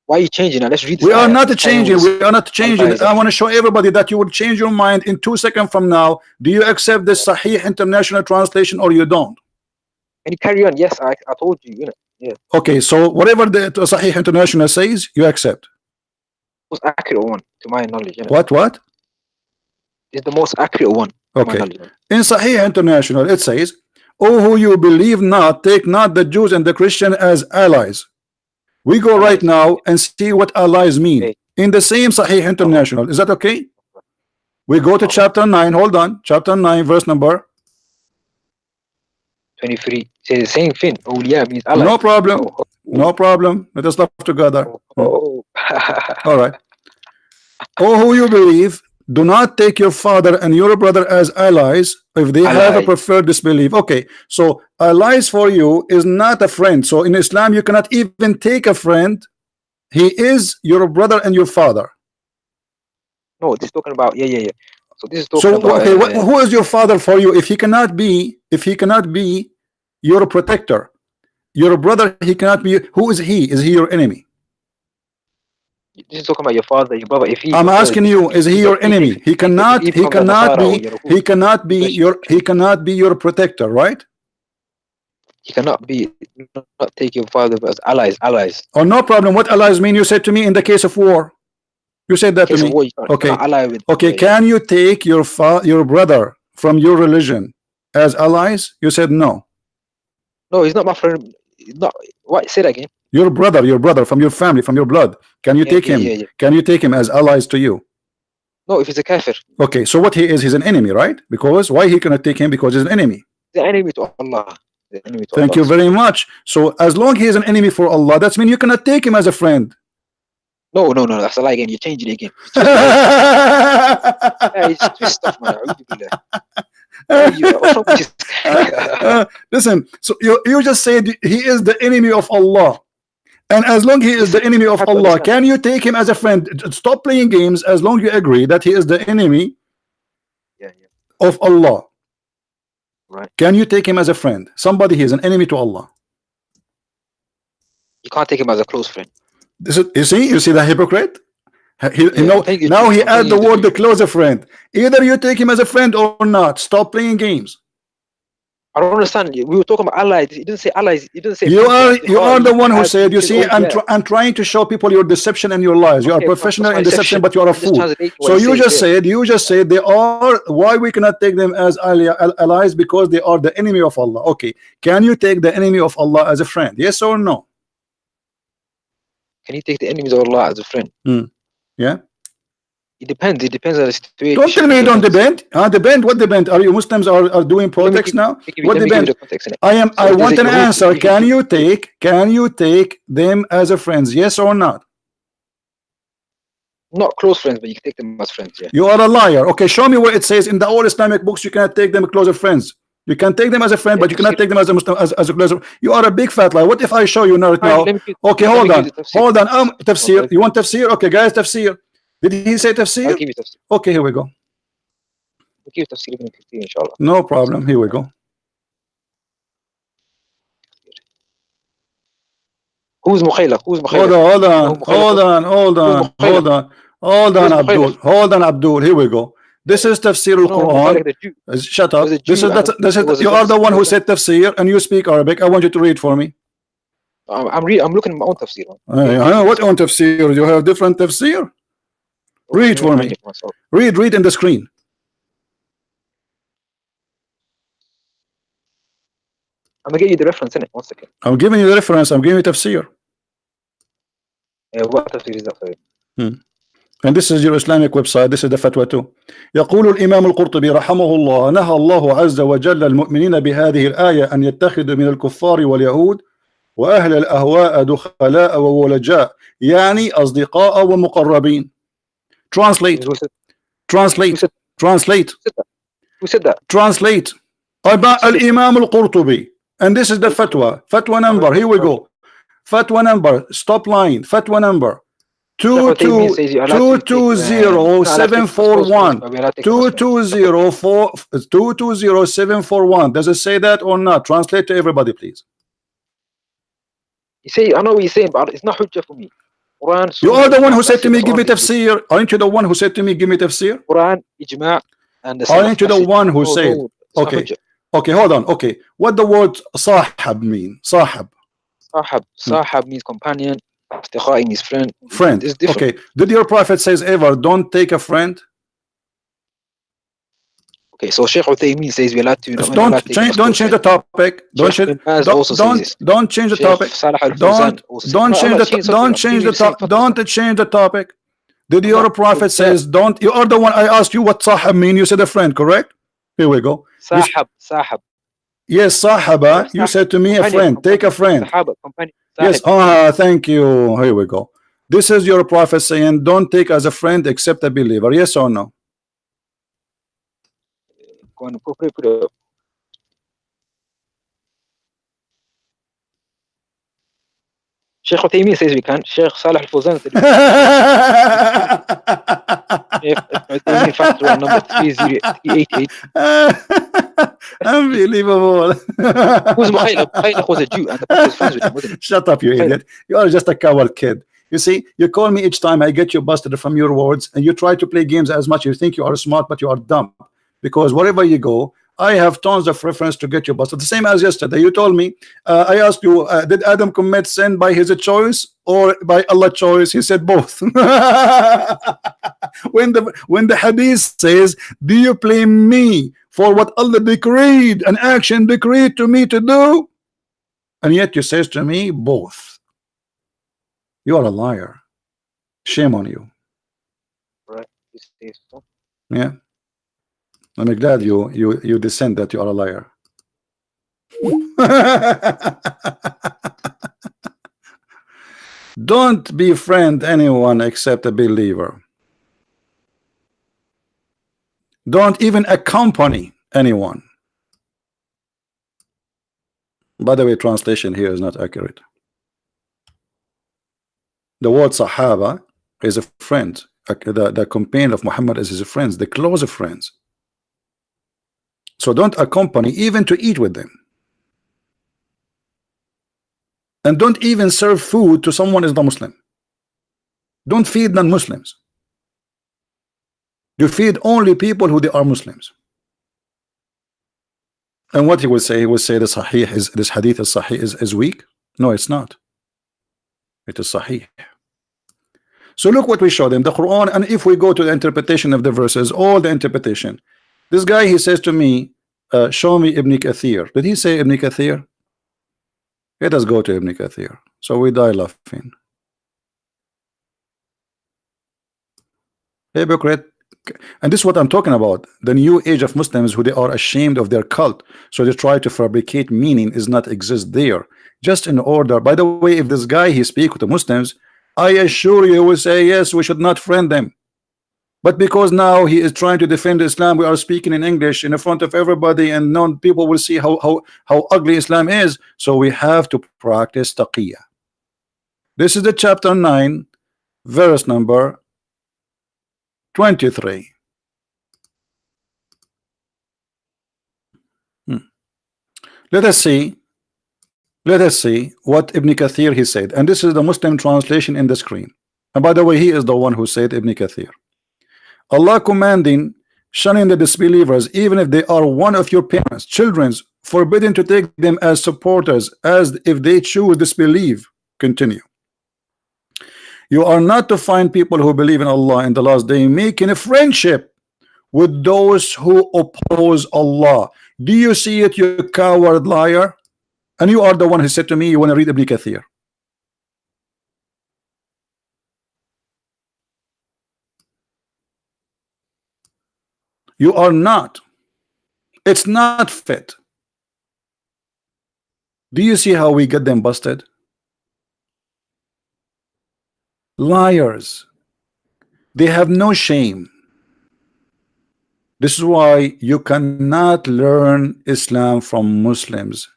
Why are you changing it? Let's read this. We are not changing. We are not changing. I want to show everybody that you will change your mind in 2 seconds from now. Do you accept this Sahih International translation or you don't? Can you carry on? Yes, I told you. You know. Yeah. Okay, so whatever the Sahih International says, you accept. Most accurate one, to my knowledge. You know? What? It's the most accurate one. Okay. In Sahih International, it says, "Oh, who you believe not, take not the Jews and the Christian as allies." We go right now and see what allies mean in the same Sahih International. Is that okay? We go to chapter 9. Hold on. Chapter 9, verse number 23. Say the same thing. Awliya means allies. No problem. No problem. Let us love together. All right. Oh, who you believe, do not take your father and your brother as allies if they have a preferred disbelief. Okay, so allies for you is not a friend. So in Islam, you cannot even take a friend. He is your brother and your father. No, this is talking about yeah. So this is talking about. Okay, who is your father for you? If he cannot be your protector, your brother, he cannot be. Who is he? Is he your enemy? This is talking about your father, your brother. If he, I'm asking you, is he your enemy? He cannot be your protector, right? He cannot take your father as allies. Oh, no problem. What allies mean? You said to me in the case of war. You said that to me. Okay. Can you take your brother from your religion as allies? You said no. No, he's not my friend. Not what? Say that again. Your brother from your family, from your blood. Can you take him? Yeah. Can you take him as allies to you? No, if he's a kafir. Okay, so what he is, he's an enemy, right? Because why he cannot take him? Because he's an enemy. The enemy to Allah. Thank you very much. So as long he is an enemy for Allah, that means you cannot take him as a friend. No, that's a lie again. You're changing it again. It's twist stuff, man. Listen, so you just said he is the enemy of Allah, and as long he is the enemy of Allah, can you take him as a friend? Stop playing games. As long you agree that he is the enemy of Allah, right? Can you take him as a friend? Somebody he is an enemy to Allah. You can't take him as a close friend. You see the hypocrite. Now he add the word the closer friend. Either you take him as a friend or not. Stop playing games. I don't understand. We were talking about allies. He didn't say allies. He didn't say. You are the one who said. You see, I'm trying to show people your deception and your lies. You are professional in deception, but you are a fool. So you just said they are. Why we cannot take them as allies? Because they are the enemy of Allah. Okay, can you take the enemy of Allah as a friend? Yes or no? Can you take the enemies of Allah as a friend? Yeah. It depends. It depends on the situation. Don't tell me you don't depend. Depend. What depend? Are you Muslims are doing politics now? What depend? I want an answer. Can you take them as a friends? Yes or not? Not close friends, but you can take them as friends. Yeah. You are a liar. Okay, show me where it says in the old Islamic books you cannot take them closer friends. You can take them as a friend, but you cannot take them as a Muslim as a closer. You are a big fat liar. What if I show you now? Okay, hold on. Tafsir. You want tafsir? Okay, guys, tafsir. Did he say tafsir? I'll give you tafsir. Okay, here we go. I'll give you tafsir even 15, inshallah. No problem. Here we go. Who's Mukhaylaq? Hold on, Abdul. Hold on, Abdul. Here we go. This is tafsir al-Quran. Shut up. This is you are the one who said tafsir, and you speak Arabic. I want you to read for me. I'm looking at my own tafsir. What own tafsir? You have different tafsir? Read for me. Read in the screen. I'm gonna get you the reference in it. 1 second. I'm giving you the reference. I'm giving you tafsir. What tafsir is that for you? And this is your Islamic website. This is the fatwa too. يقول الإمام القرطبي رحمه الله نهى الله عز وجل المؤمنين بهذه الآية أن يتخذوا من الكفار واليهود وأهل الأهواء دخلاء وولجاء يعني أصدقاء ومقربين. Translate. Who said that? Translate. الإمام القرطبي. And this is the fatwa number. Here we go. Fatwa number. Stop line. Fatwa number 220741. 220741. Does it say that or not? Translate to everybody, please. You say, I know what you're saying, but it's not hujjah for me. Quran, you are the one who said to me, give me tafsir. Aren't you the one who said to me, give me tafsir? Quran, ijma', and the aren't you the one who said? Okay, hold on. Okay, what the word sahab mean? Sahab means companion. Asdiqai means friend. Okay, did your prophet says ever don't take a friend? Okay, so Sheikh Uthaymeen says we're allowed to. Don't change the topic. Don't change the topic. Don't change the topic. Did your prophet says don't? You are the one I asked you what sahab mean. You said a friend, correct? Here we go. Sahab. Yes, sahaba. You said to me a friend. Take a friend. Yes. Thank you. Here we go. This is your prophet saying don't take as a friend except a believer. Yes or no? Put it up. Sheikh Uthaymeen says we can. Sheikh Salih Al-Fawzan said we can. Sheikh fatwa number 388. Unbelievable. Who's Mukhaylaq? Mukhaylaq was a Jew and the Prophet was friends with him, wasn't he? Shut up, you idiot. You are just a coward kid. You see, you call me each time I get you busted from your words, and you try to play games as much. You think you are smart, but you are dumb. Because wherever you go, I have tons of reference to get you busted. The same as yesterday. You told me, I asked you, did Adam commit sin by his choice or by Allah's choice? He said both. when the hadith says, do you blame me for what Allah decreed, an action decreed to me to do? And yet you says to me, both. You are a liar. Shame on you. Right. Yeah. I'm glad you dissent that you are a liar. Don't befriend anyone except a believer. Don't even accompany anyone. By the way, translation here is not accurate. The word Sahaba is a friend. The companion of Muhammad is his friends, the closer friends. So don't accompany even to eat with them. And don't even serve food to someone who is not Muslim. Don't feed non-Muslims. You feed only people who they are Muslims. And what he will say, he will say this hadith is sahih is weak. No, it's not. It is sahih. So look what we show them, the Quran, and if we go to the interpretation of the verses, all the interpretation. This guy, he says to me, show me Ibn Kathir. Did he say Ibn Kathir? Let us go to Ibn Kathir. So we die laughing. Hypocrite. And this is what I'm talking about. The new age of Muslims who they are ashamed of their cult. So they try to fabricate meaning is not exist there. Just in order. By the way, if this guy he speak with the Muslims, I assure you he will say yes, we should not friend them. But because now he is trying to defend Islam, we are speaking in English in front of everybody, and non people will see how ugly Islam is. So we have to practice taqiyya. This is the chapter 9, verse number 23. Let us see what Ibn Kathir he said, and this is the Muslim translation in the screen. And by the way, he is the one who said Ibn Kathir. Allah commanding shunning the disbelievers, even if they are one of your parents, children's, forbidden to take them as supporters, as if they choose disbelieve. Continue. You are not to find people who believe in Allah in the last day making a friendship with those who oppose Allah. Do you see it, you coward liar? And you are the one who said to me you want to read Ibn Kathir. You are not. It's not fit. Do you see how we get them busted? Liars. They have no shame. This is why you cannot learn Islam from Muslims,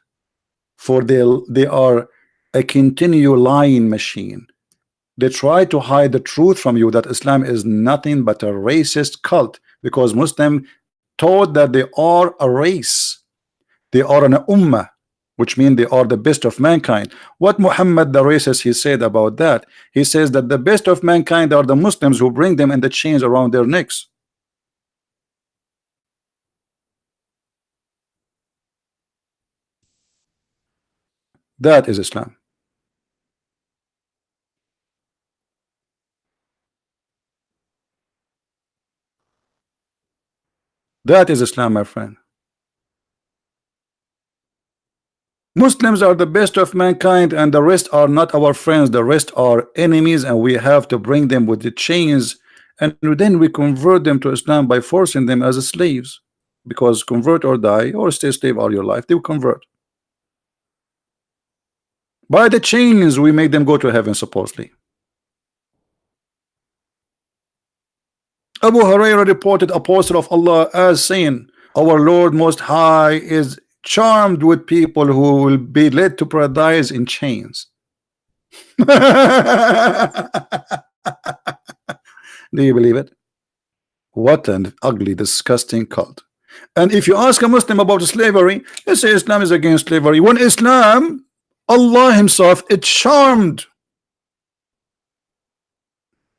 for they are a continual lying machine. They try to hide the truth from you that Islam is nothing but a racist cult, because Muslim taught that they are a race, they are an ummah, which means they are the best of mankind. What Muhammad the racist he said about that? He says that the best of mankind are the Muslims who bring them in the chains around their necks. That is Islam. That is Islam, my friend. Muslims are the best of mankind, and the rest are not our friends. The rest are enemies, and we have to bring them with the chains, and then we convert them to Islam by forcing them as slaves, because convert or die or stay slave all your life. They will convert. By the chains we make them go to heaven, supposedly. Abu Hurairah reported Apostle of Allah as saying, our Lord Most High is charmed with people who will be led to paradise in chains. Do you believe it? What an ugly, disgusting cult. And if you ask a Muslim about slavery, they say Islam is against slavery. When Islam, Allah himself is charmed.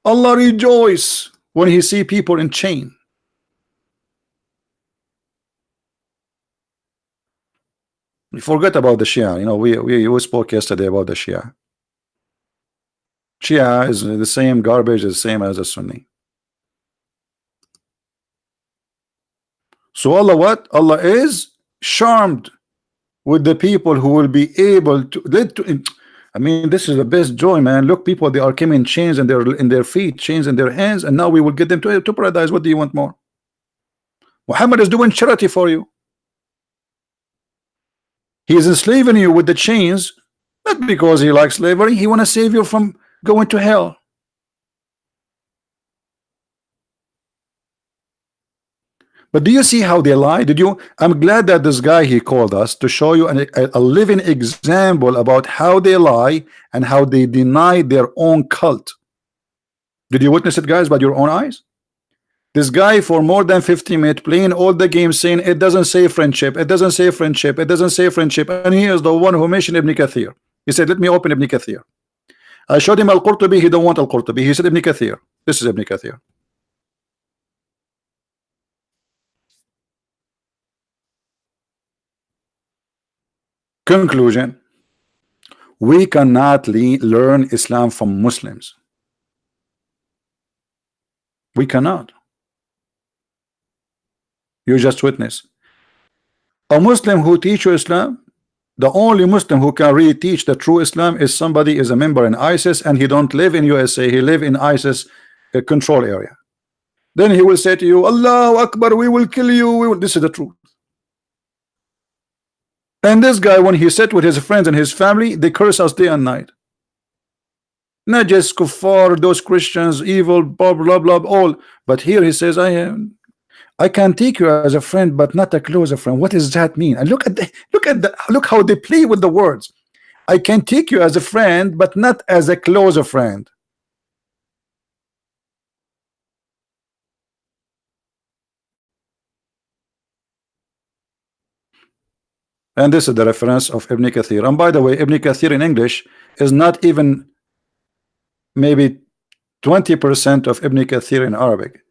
Allah rejoice when he see people in chain. We forget about the Shia. You know, we spoke yesterday about the Shia. Shia is the same garbage, the same as the Sunni. So Allah what? Allah is charmed with the people who will be able to I mean, this is the best joy, man. Look, people, they are coming chains in their feet, chains in their hands, and now we will get them to paradise. What do you want more? Muhammad is doing charity for you. He is enslaving you with the chains, not because he likes slavery. He want to save you from going to hell. But do you see how they lie? I'm glad that this guy he called us to show you a living example about how they lie and how they deny their own cult. Did you witness it, guys, by your own eyes? This guy for more than 50 minutes playing all the games, saying it doesn't say friendship, it doesn't say friendship, it doesn't say friendship, and he is the one who mentioned Ibn Kathir. He said, let me open Ibn Kathir. I showed him Al-Qurtubi. He don't want Al-Qurtubi. He said Ibn Kathir. This is Ibn Kathir. Conclusion: we cannot learn Islam from Muslims. We cannot. You just witness a Muslim who teach you Islam. The only Muslim who can really teach the true Islam is somebody is a member in ISIS and he don't live in USA, he live in ISIS control area. Then he will say to you, Allahu Akbar, we will kill you. This is the truth. And this guy, when he sat with his friends and his family, they curse us day and night. Not just kuffar, those Christians, evil, blah blah blah, all. But here he says, I can take you as a friend, but not a closer friend. What does that mean? And look how they play with the words. I can take you as a friend, but not as a closer friend. And this is the reference of Ibn Kathir. And by the way, Ibn Kathir in English is not even maybe 20% of Ibn Kathir in Arabic.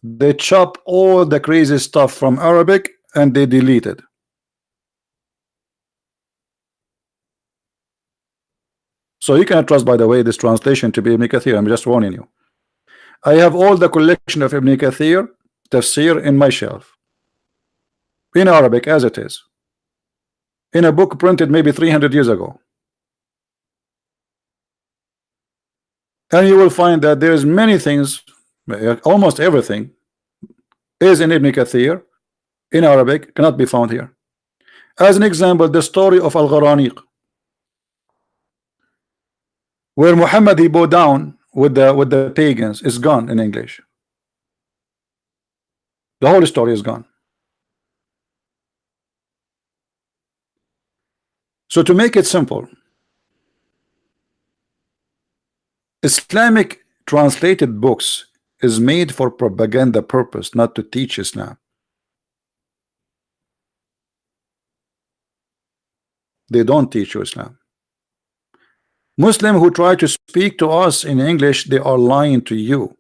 They chop all the crazy stuff from Arabic and they delete it. So you cannot trust, by the way, this translation to be Ibn Kathir. I'm just warning you. I have all the collection of Ibn Kathir tafsir in my shelf, in Arabic as it is, in a book printed maybe 300 years ago. And you will find that there's many things, almost everything is in Ibn Kathir in Arabic, cannot be found here. As an example, the story of Al-Gharaniq, where Muhammad he bowed down with the pagans, is gone in English. The whole story is gone. So to make it simple, Islamic translated books is made for propaganda purpose, not to teach Islam. They don't teach you Islam. Muslims who try to speak to us in English, they are lying to you.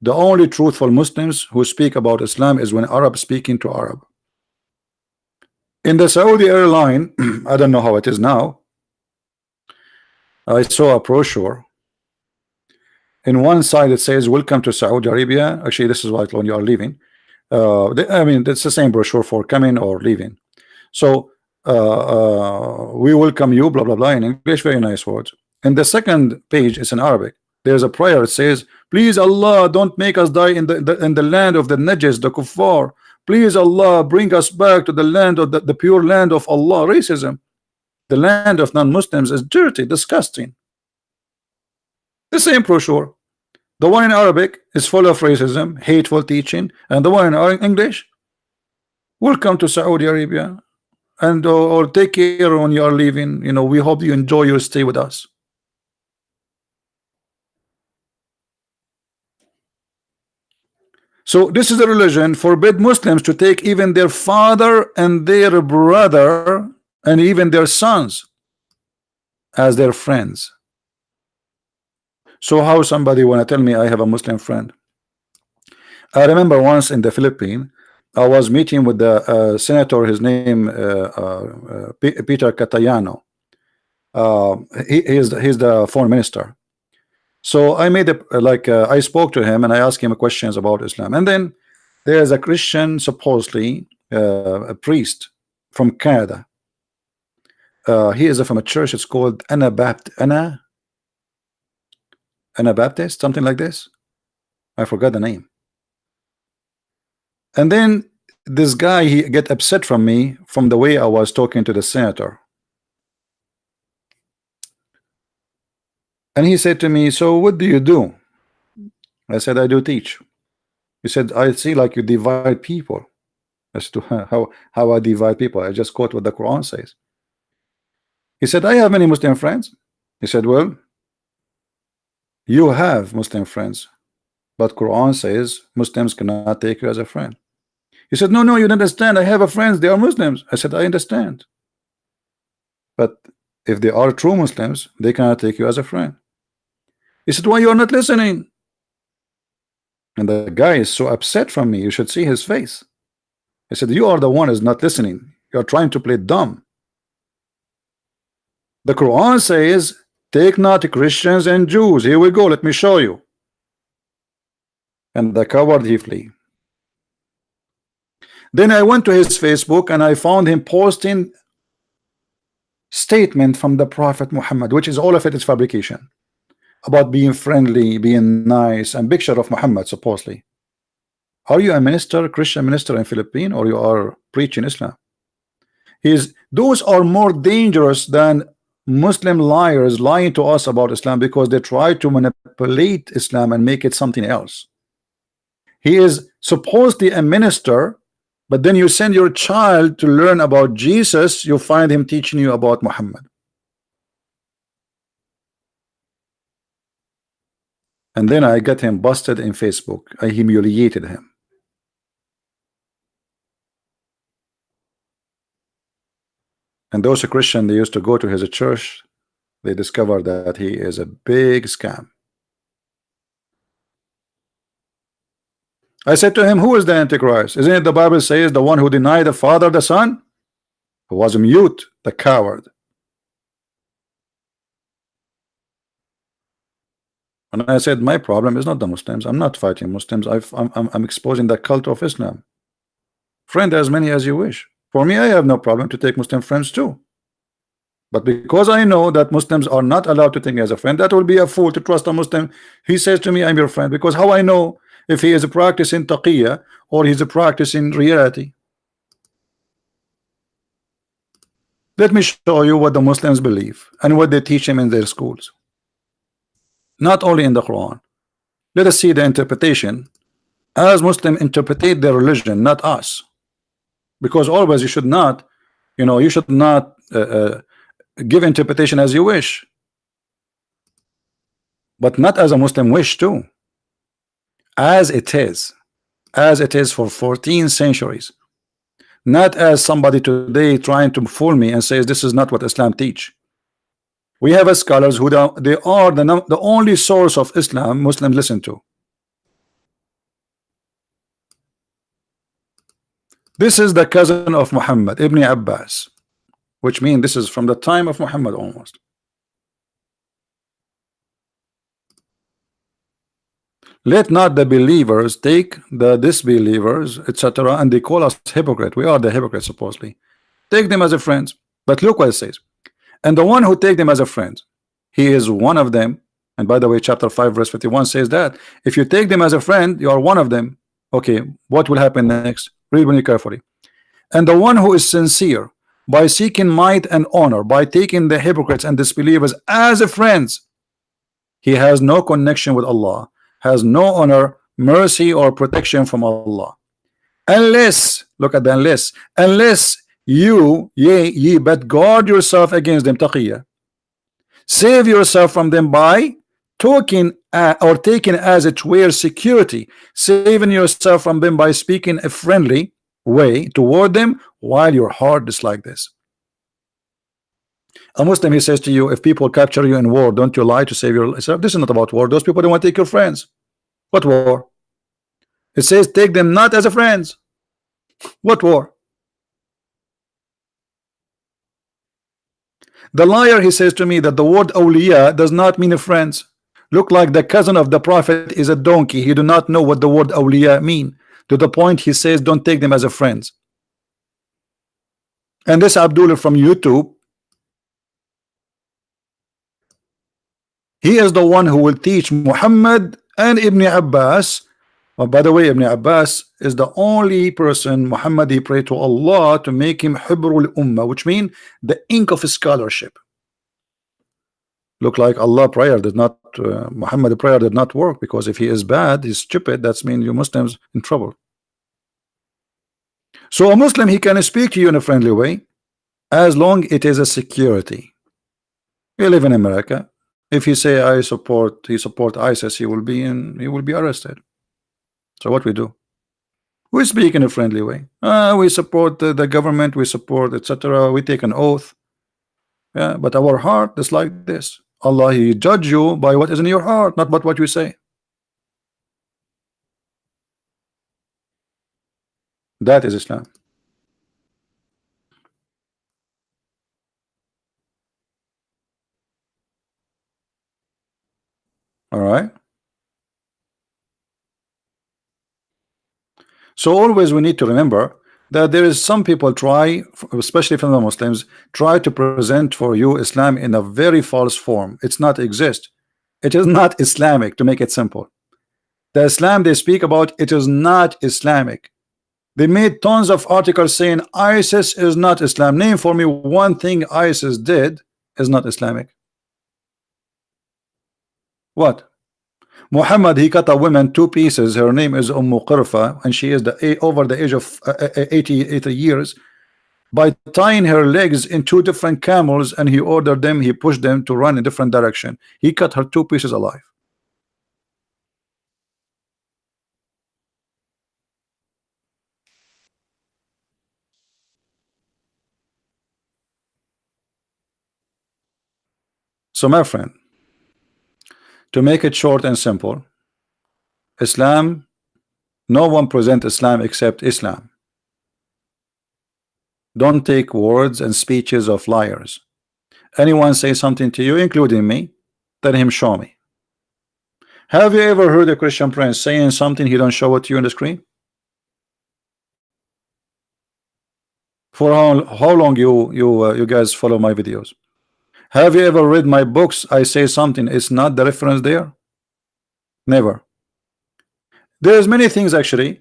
The only truthful Muslims who speak about Islam is when Arab speaking to Arab. In the Saudi airline, I don't know how it is now, I saw a brochure. In one side it says welcome to Saudi Arabia. Actually, this is like when you are leaving. I mean, it's the same brochure for coming or leaving. So we welcome you, blah blah blah, in English, very nice words. And the second page is in Arabic. There's a prayer. It says, please Allah, don't make us die in the land of the Najis, the Kuffar. Please Allah, bring us back to the land of the pure land of Allah. Racism. The land of non-Muslims is dirty, disgusting. The same brochure. The one in Arabic is full of racism, hateful teaching, and the one in English, welcome to Saudi Arabia, and or take care when you are leaving. You know, we hope you enjoy your stay with us. So this is a religion forbid Muslims to take even their father and their brother and even their sons as their friends. So how somebody wanna tell me I have a Muslim friend? I remember once in the Philippines, I was meeting with the senator. His name Peter Catayano. He's the foreign minister. So I made I spoke to him and I asked him questions about Islam. And then there's a Christian, supposedly a priest from Canada. He is from a church. It's called Anabaptist, something like this. I forgot the name. And then this guy, he get upset from me from the way I was talking to the senator. And he said to me, so what do you do? I said, I do teach. He said, I see like you divide people. As to how I divide people. I just quote what the Quran says. He said, I have many Muslim friends. He said, well, you have Muslim friends, but Quran says Muslims cannot take you as a friend. He said, no, you don't understand. I have a friends, they are Muslims. I said, I understand. But if they are true Muslims, they cannot take you as a friend. He said, why you are not listening? And the guy is so upset from me. You should see his face. I said, you are the one who is not listening. You are trying to play dumb. The Quran says, take not Christians and Jews. Here we go, let me show you. And the coward he flee. Then I went to his Facebook and I found him posting statement from the Prophet Muhammad, which is all of it is fabrication, about being friendly, being nice, and picture of Muhammad supposedly. Are you a minister, Christian minister in Philippines, or you are preaching Islam? Those are more dangerous than Muslim liars lying to us about Islam, because they try to manipulate Islam and make it something else. He is supposedly a minister, but then you send your child to learn about Jesus, you find him teaching you about Muhammad. And then I got him busted in Facebook. I humiliated him. And those Christians, they used to go to his church, they discovered that he is a big scam. I said to him, who is the Antichrist? Isn't it the Bible says the one who denied the Father, the Son? Who was mute, the coward. And I said, my problem is not the Muslims. I'm not fighting Muslims. I'm exposing the cult of Islam. Friend as many as you wish. For me, I have no problem to take Muslim friends too. But because I know that Muslims are not allowed to take me as a friend, that will be a fool to trust a Muslim. He says to me, I'm your friend. Because how I know if he is practicing taqiyya or he's practicing reality? Let me show you what the Muslims believe and what they teach him in their schools. Not only in the Quran. Let us see the interpretation as Muslims interpret their religion, not us. Because always you should not, you should not give interpretation as you wish, but not as a Muslim wish too. As it is for 14 centuries, not as somebody today trying to fool me and says this is not what Islam teach. We have scholars who they are the only source of Islam Muslims listen to. This is the cousin of Muhammad, Ibn Abbas, which means this is from the time of Muhammad almost. Let not the believers take the disbelievers, etc., and they call us hypocrite. We are the hypocrites supposedly. Take them as a friends. But look what it says. And the one who take them as a friend, he is one of them. And by the way, chapter 5 verse 51 says that if you take them as a friend, you are one of them. Okay, what will happen next? Read with me carefully. And the one who is sincere by seeking might and honor, by taking the hypocrites and disbelievers as a friends, he has no connection with Allah, has no honor, mercy, or protection from Allah. Unless, look at the unless you, ye but guard yourself against them, taqiyya. Save yourself from them by talking or taking as it were security, saving yourself from them by speaking a friendly way toward them while your heart is like this. A Muslim, he says to you, if people capture you in war, don't you lie to save yourself? This is not about war. Those people don't want to take your friends. What war? It says take them not as a friends. What war? The liar, he says to me that the word awliya does not mean a friends. Look like the cousin of the prophet is a donkey. He do not know what the word awliya mean. To the point he says don't take them as a friends. And this Abdullah from YouTube, he is the one who will teach Muhammad and Ibn Abbas. Well, by the way, Ibn Abbas is the only person Muhammad he prayed to Allah to make him Hibrul Ummah, which means the ink of scholarship. Look like Allah prayer did not, Muhammad prayer did not work, because if he is bad, he's stupid, that's mean you Muslims in trouble. So a Muslim, he can speak to you in a friendly way as long it is a security. We live in America. If he say he support ISIS, he will be arrested. So what we do? We speak in a friendly way. We support the government, we support etc. We take an oath. Yeah, but our heart is like this. Allah, he judge you by what is in your heart, not by what you say. That is Islam. All right. So always we need to remember that there is some people try, especially from the Muslims, try to present for you Islam in a very false form. It's not exist. It is not Islamic, to make it simple. The Islam they speak about, it is not Islamic. They made tons of articles saying ISIS is not Islam. Name for me one thing ISIS did is not Islamic. What? Muhammad, he cut a woman two pieces. Her name is Qurfa, and she is over the age of 80 years, by tying her legs in two different camels, and he ordered them, he pushed them to run in different direction. He cut her two pieces alive. So my friend, to make it short and simple, Islam, no one present Islam except Islam. Don't take words and speeches of liars. Anyone say something to you, including me, let him show me. Have you ever heard a Christian prince saying something he don't show it to you on the screen? For how long you guys follow my videos? Have you ever read my books? I say something, it's not the reference there. Never. There's many things actually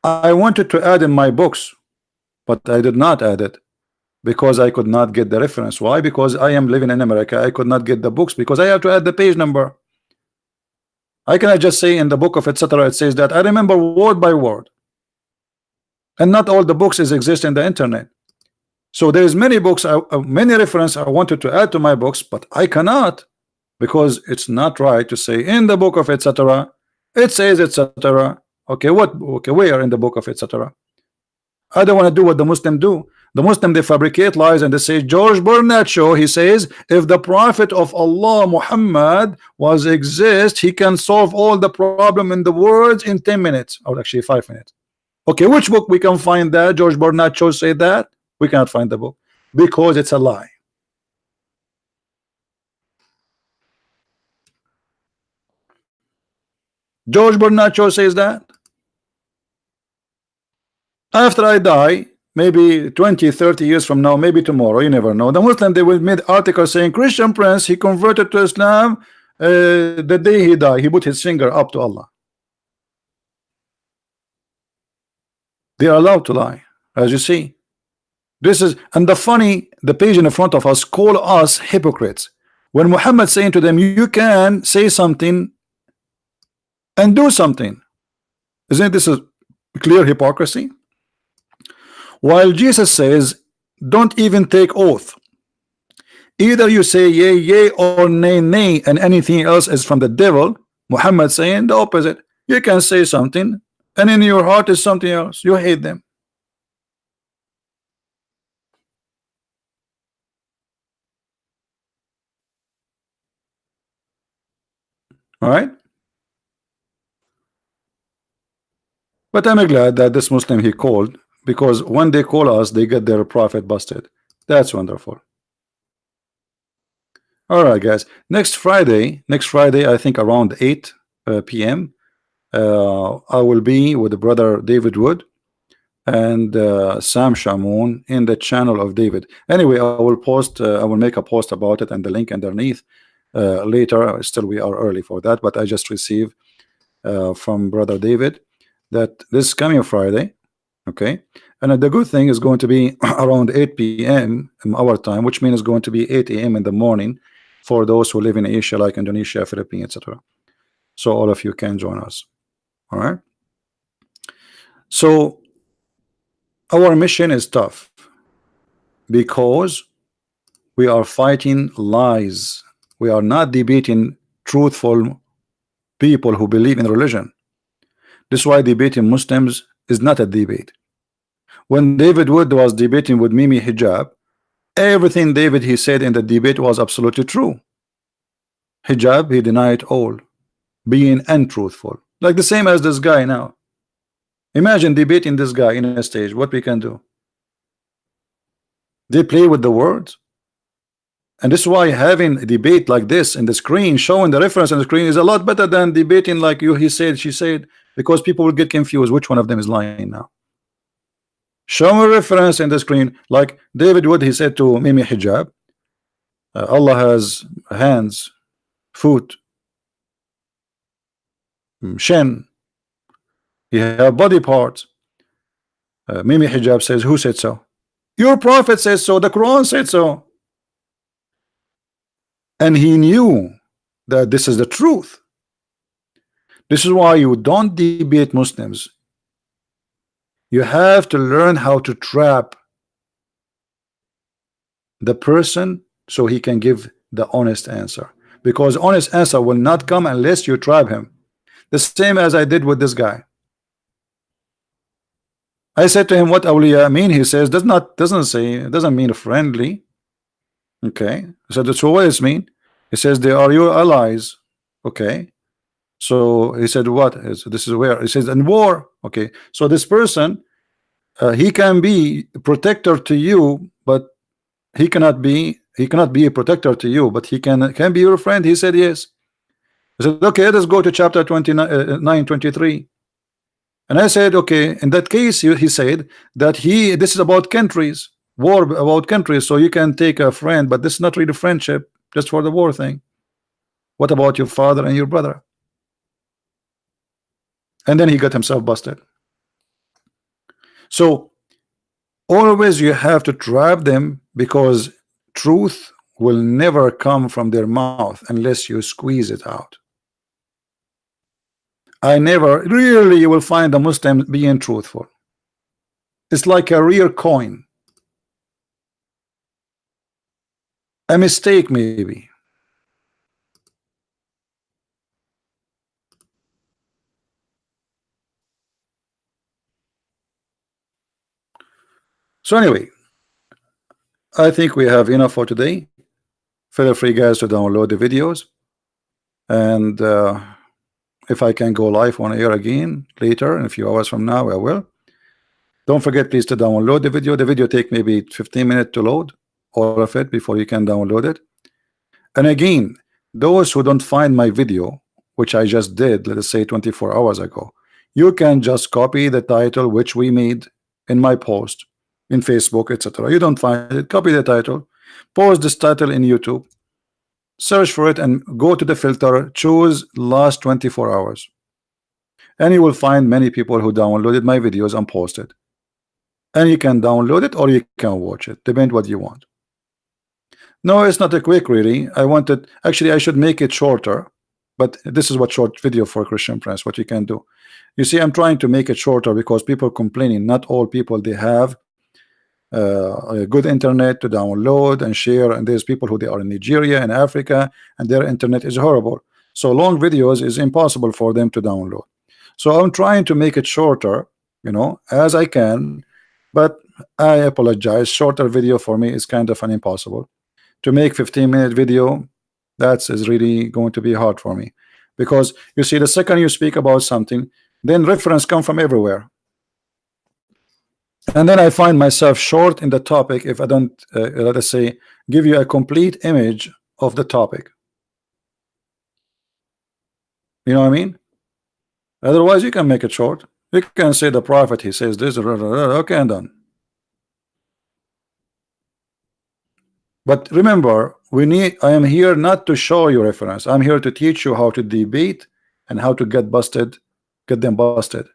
I wanted to add in my books, but I did not add it because I could not get the reference. Why? Because I am living in America. I could not get the books because I have to add the page number. I cannot just say in the book of etc. it says that. I remember word by word, and not all the books exist in the internet. So there is many books, many reference I wanted to add to my books, but I cannot because it's not right to say in the book of etc. it says etc. Okay, what? Okay, where in the book of etc. I don't want to do what the Muslim do. The Muslim, they fabricate lies and they say George Bernard Shaw, he says if the prophet of Allah Muhammad was exist, he can solve all the problem in the world in 10 minutes, or actually 5 minutes. Okay, which book we can find that George Bernard Shaw say that? We cannot find the book because it's a lie. George Bernard Shaw says that after I die, maybe 20-30 years from now, maybe tomorrow, you never know, the Muslim, they will make articles saying Christian prince, he converted to Islam the day he died. He put his finger up to Allah. They are allowed to lie, as you see. This is, and the funny, the page in the front of us call us hypocrites. When Muhammad saying to them, you can say something and do something. Isn't this a clear hypocrisy? While Jesus says, don't even take oath. Either you say yea, yea, or nay, nay, and anything else is from the devil. Muhammad saying the opposite. You can say something, and in your heart is something else. You hate them. All right. But I'm glad that this Muslim he called, because when they call us, they get their prophet busted. That's wonderful. All right, guys. Next Friday, I think around 8 p.m. I will be with the brother David Wood and Sam Shamoun in the channel of David. Anyway, I will post. I will make a post about it and the link underneath later. Still, we are early for that, but I just received from brother David that this coming Friday, okay, and the good thing is going to be around 8 p.m. in our time, which means it's going to be 8 a.m. in the morning for those who live in Asia, like Indonesia, Philippines, etc. So all of you can join us. All right. So our mission is tough because we are fighting lies. We are not debating truthful people who believe in religion. This is why debating Muslims is not a debate. When David Wood was debating with Mimi Hijab, everything David he said in the debate was absolutely true. Hijab, he denied all, being untruthful, like the same as this guy now. Imagine debating this guy in a stage, what we can do. They play with the words. And this is why having a debate like this in the screen, showing the reference on the screen, is a lot better than debating like you, he said, she said, because people will get confused which one of them is lying now. Show a reference in the screen, like David Wood, he said to Mimi Hijab, Allah has hands, foot, shin, he have body parts. Mimi Hijab says, who said so? Your prophet says so, the Quran said so. And he knew that this is the truth. This is why you don't debate Muslims. You have to learn how to trap the person so he can give the honest answer, because honest answer will not come unless you trap him. The same as I did with this guy. I said to him, what awliya mean? He says, doesn't mean friendly. Okay, so that's what does it mean? He says they are your allies. Okay, so he said, what is this? Is where he says in war. Okay, so this person, he can be a protector to you, but he cannot be a protector to you, but he can be your friend. He said yes. I said, okay, let's go to chapter 29, 23. And I said, okay, in that case, he said that this is about countries, war about countries, so you can take a friend, but this is not really friendship, just for the war thing. What about your father and your brother? And then he got himself busted. So always you have to trap them, because truth will never come from their mouth unless you squeeze it out. I never really, you will find a Muslim being truthful. It's like a rare coin. A mistake maybe. So anyway, I think we have enough for today. Feel free guys to download the videos, and if I can go live on air again later in a few hours from now, I will. Don't forget please to download the video. The video take maybe 15 minutes to load all of it before you can download it. And again, those who don't find my video, which I just did, let us say 24 hours ago, you can just copy the title which we made in my post in Facebook, etc. You don't find it, copy the title, post this title in YouTube, search for it, and go to the filter, choose last 24 hours, and you will find many people who downloaded my videos and posted. And you can download it or you can watch it, depend what you want. No, it's not a quick reading. I wanted, actually I should make it shorter, but this is what short video for Christian Prince, what you can do. You see, I'm trying to make it shorter because people complaining, not all people they have a good internet to download and share, and there's people who they are in Nigeria and Africa and their internet is horrible, so long videos is impossible for them to download. So I'm trying to make it shorter, you know, as I can, but I apologize, shorter video for me is kind of an impossible. To make 15-minute video, that is really going to be hard for me, because you see, the second you speak about something, then reference come from everywhere. And then I find myself short in the topic if I don't, let us say, give you a complete image of the topic. You know what I mean? Otherwise, you can make it short. You can say the prophet, he says this, okay, and done. But remember, I am here not to show you reference. I'm here to teach you how to debate and how to get them busted.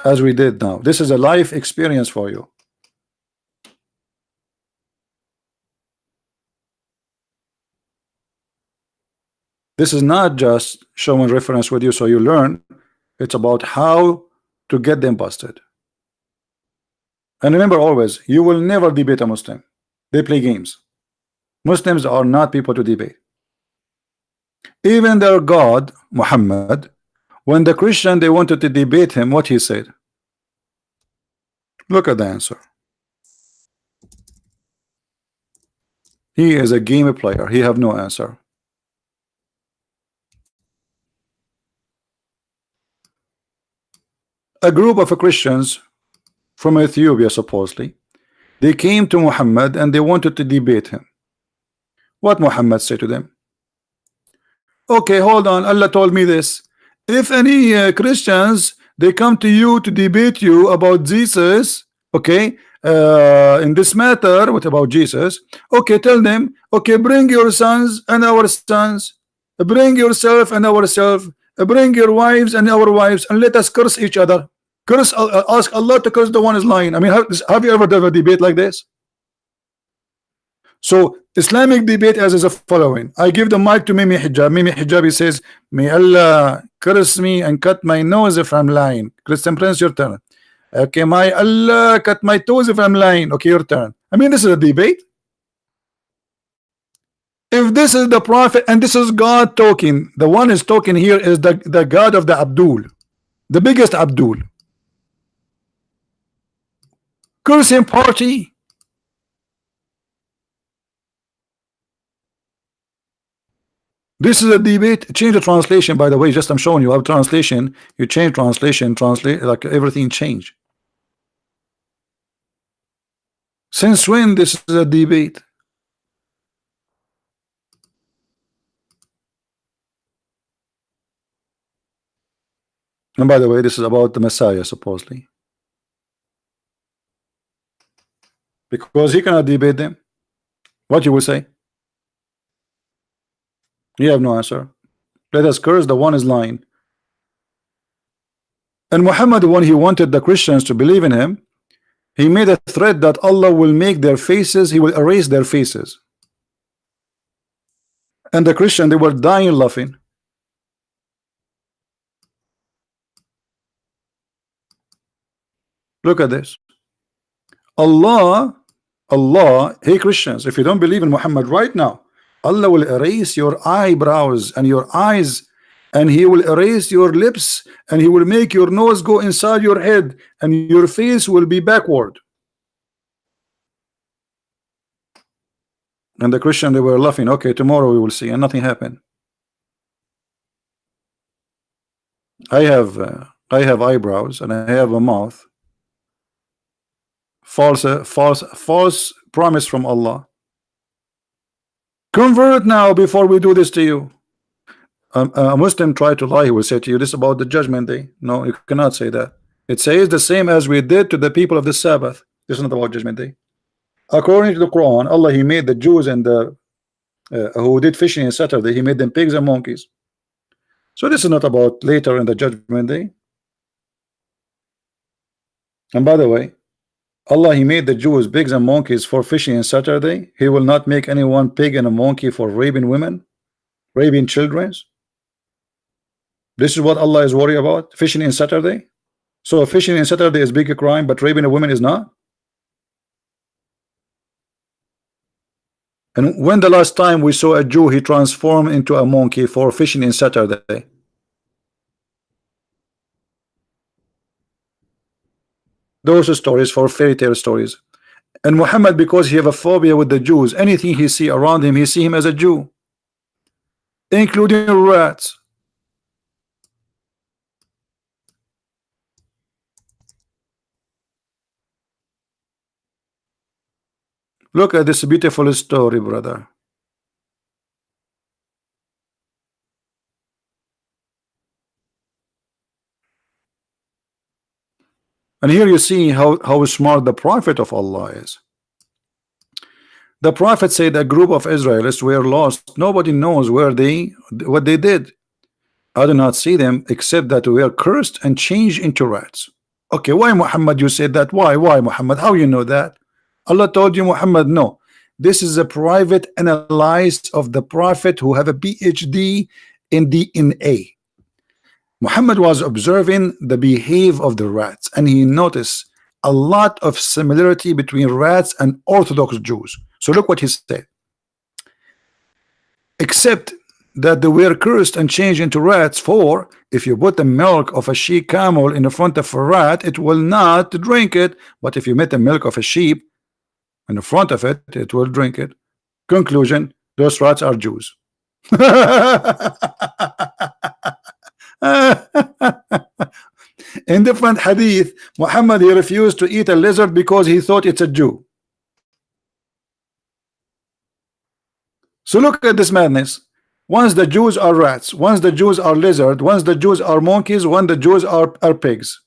As we did now. This is a life experience for you. This is not just showing reference with you so you learn. It's about how to get them busted. And remember always, you will never debate a Muslim. They play games. Muslims are not people to debate. Even their God, Muhammad, when the Christian they wanted to debate him, what he said? Look at the answer. He is a game player. He have no answer. A group of Christians from Ethiopia, supposedly, they came to Muhammad and they wanted to debate him. What Muhammad said to them? Okay, hold on. Allah told me this. If any Christians they come to you to debate you about Jesus, okay, in this matter, what about Jesus? Okay, tell them, okay, bring your sons and our sons, bring yourself and ourselves, bring your wives and our wives, and let us curse each other. Curse, ask Allah to curse the one is lying. I mean, have you ever done a debate like this? So Islamic debate is the following. I give the mic to Mimi Hijab. Mimi Hijabi says, may Allah curse me and cut my nose if I'm lying. Christian Prince, your turn. Okay, my Allah cut my toes if I'm lying. Okay, your turn. I mean, this is a debate. If this is the prophet and this is God talking, the one is talking here is the God of the Abdul, the biggest Abdul. Cursing party. This is a debate. Change the translation, by the way. Just I'm showing you. I have translation. You change translation, translate like everything change. Since when this is a debate? And by the way, this is about the Messiah, supposedly. Because he cannot debate them. What you will say? You have no answer. Let us curse the one is lying. And Muhammad, when he wanted the Christians to believe in him, he made a threat that Allah will make their faces, he will erase their faces. And the Christian, they were dying laughing. Look at this. Allah, hey Christians, if you don't believe in Muhammad right now, Allah will erase your eyebrows and your eyes, and he will erase your lips, and he will make your nose go inside your head, and your face will be backward. And the Christian, they were laughing. Okay, tomorrow we will see, and nothing happened. I have eyebrows and I have a mouth. False promise from Allah. Convert now before we do this to you. A Muslim tried to lie, he will say to you this about the judgment day. No, you cannot say that. It says the same as we did to the people of the Sabbath. This is not about judgment day. According to the Quran, Allah, he made the Jews and the who did fishing on Saturday, he made them pigs and monkeys. So this is not about later in the judgment day. And by the way, Allah, he made the Jews pigs and monkeys for fishing on Saturday. He will not make anyone pig and a monkey for raping women, raping children. This is what Allah is worried about, fishing in Saturday. So fishing in Saturday is big crime, but raping a woman is not. And when the last time we saw a Jew he transformed into a monkey for fishing in Saturday? Those are stories for fairy tale stories. And Muhammad, because he have a phobia with the Jews, anything he see around him, he see him as a Jew, including rats. Look at this beautiful story, brother. And here you see how smart the prophet of Allah is. The prophet said a group of Israelites were lost. Nobody knows what they did. I do not see them except that we are cursed and changed into rats. Okay, why Muhammad you said that? Why Muhammad? How you know that? Allah told you, Muhammad, no. This is a private analysis of the prophet who have a PhD in DNA. Muhammad was observing the behavior of the rats, and he noticed a lot of similarity between rats and Orthodox Jews. So look what he said. Except that they were cursed and changed into rats, for if you put the milk of a she camel in the front of a rat, it will not drink it. But if you met the milk of a sheep in the front of it, it will drink it. Conclusion, those rats are Jews. In different hadith, Muhammad, he refused to eat a lizard because he thought it's a Jew. So look at this madness. Once the Jews are rats, once the Jews are lizard, once the Jews are monkeys, once the Jews are pigs.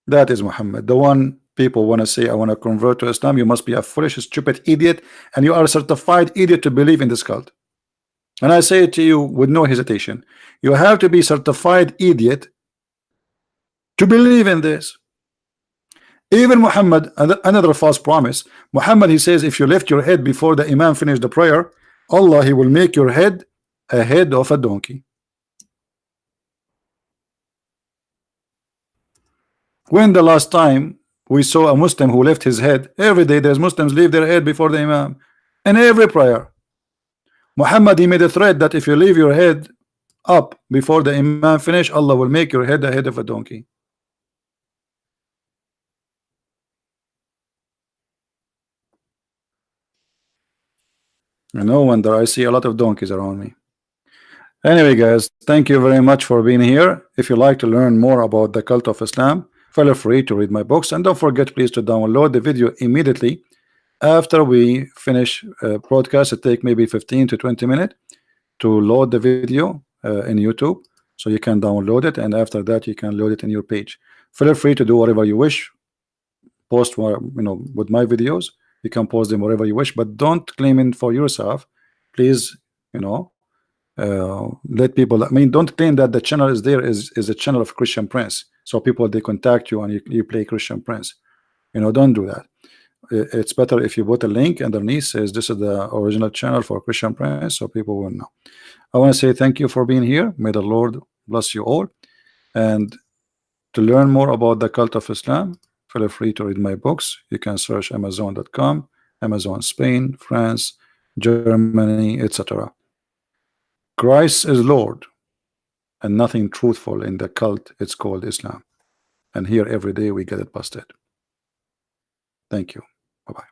That is Muhammad, the one people want to say, I want to convert to Islam. You must be a foolish, stupid idiot, and you are a certified idiot to believe in this cult. And I say it to you with no hesitation. You have to be certified idiot to believe in this. Even Muhammad, another false promise. Muhammad, he says, if you lift your head before the Imam finish the prayer, Allah, he will make your head a head of a donkey. When the last time we saw a Muslim who left his head? Every day there's Muslims leave their head before the Imam in every prayer. Muhammad, he made a threat that if you leave your head up before the Imam finish, Allah will make your head a head of a donkey. And no wonder I see a lot of donkeys around me. Anyway, guys, thank you very much for being here. If you like to learn more about the cult of Islam, feel free to read my books, and don't forget please to download the video immediately after we finish broadcast. It take maybe 15 to 20 minutes to load the video in YouTube, so you can download it, and after that you can load it in your page. Feel free to do whatever you wish, post what, with my videos. You can post them wherever you wish, but don't claim it for yourself, please. Let people, don't claim that the channel is there is a channel of Christian Prince, so people they contact you and you play Christian Prince. Don't do that. It's better if you put a link underneath says this is the original channel for Christian Prince, so people will know. I want to say thank you for being here. May the Lord bless you all, and to learn more about the cult of Islam, feel free to read my books. You can search Amazon.com, Amazon Spain, France, Germany, etc. Christ is Lord, and nothing truthful in the cult. It's called Islam, and here every day we get it busted. Thank you. Bye-bye.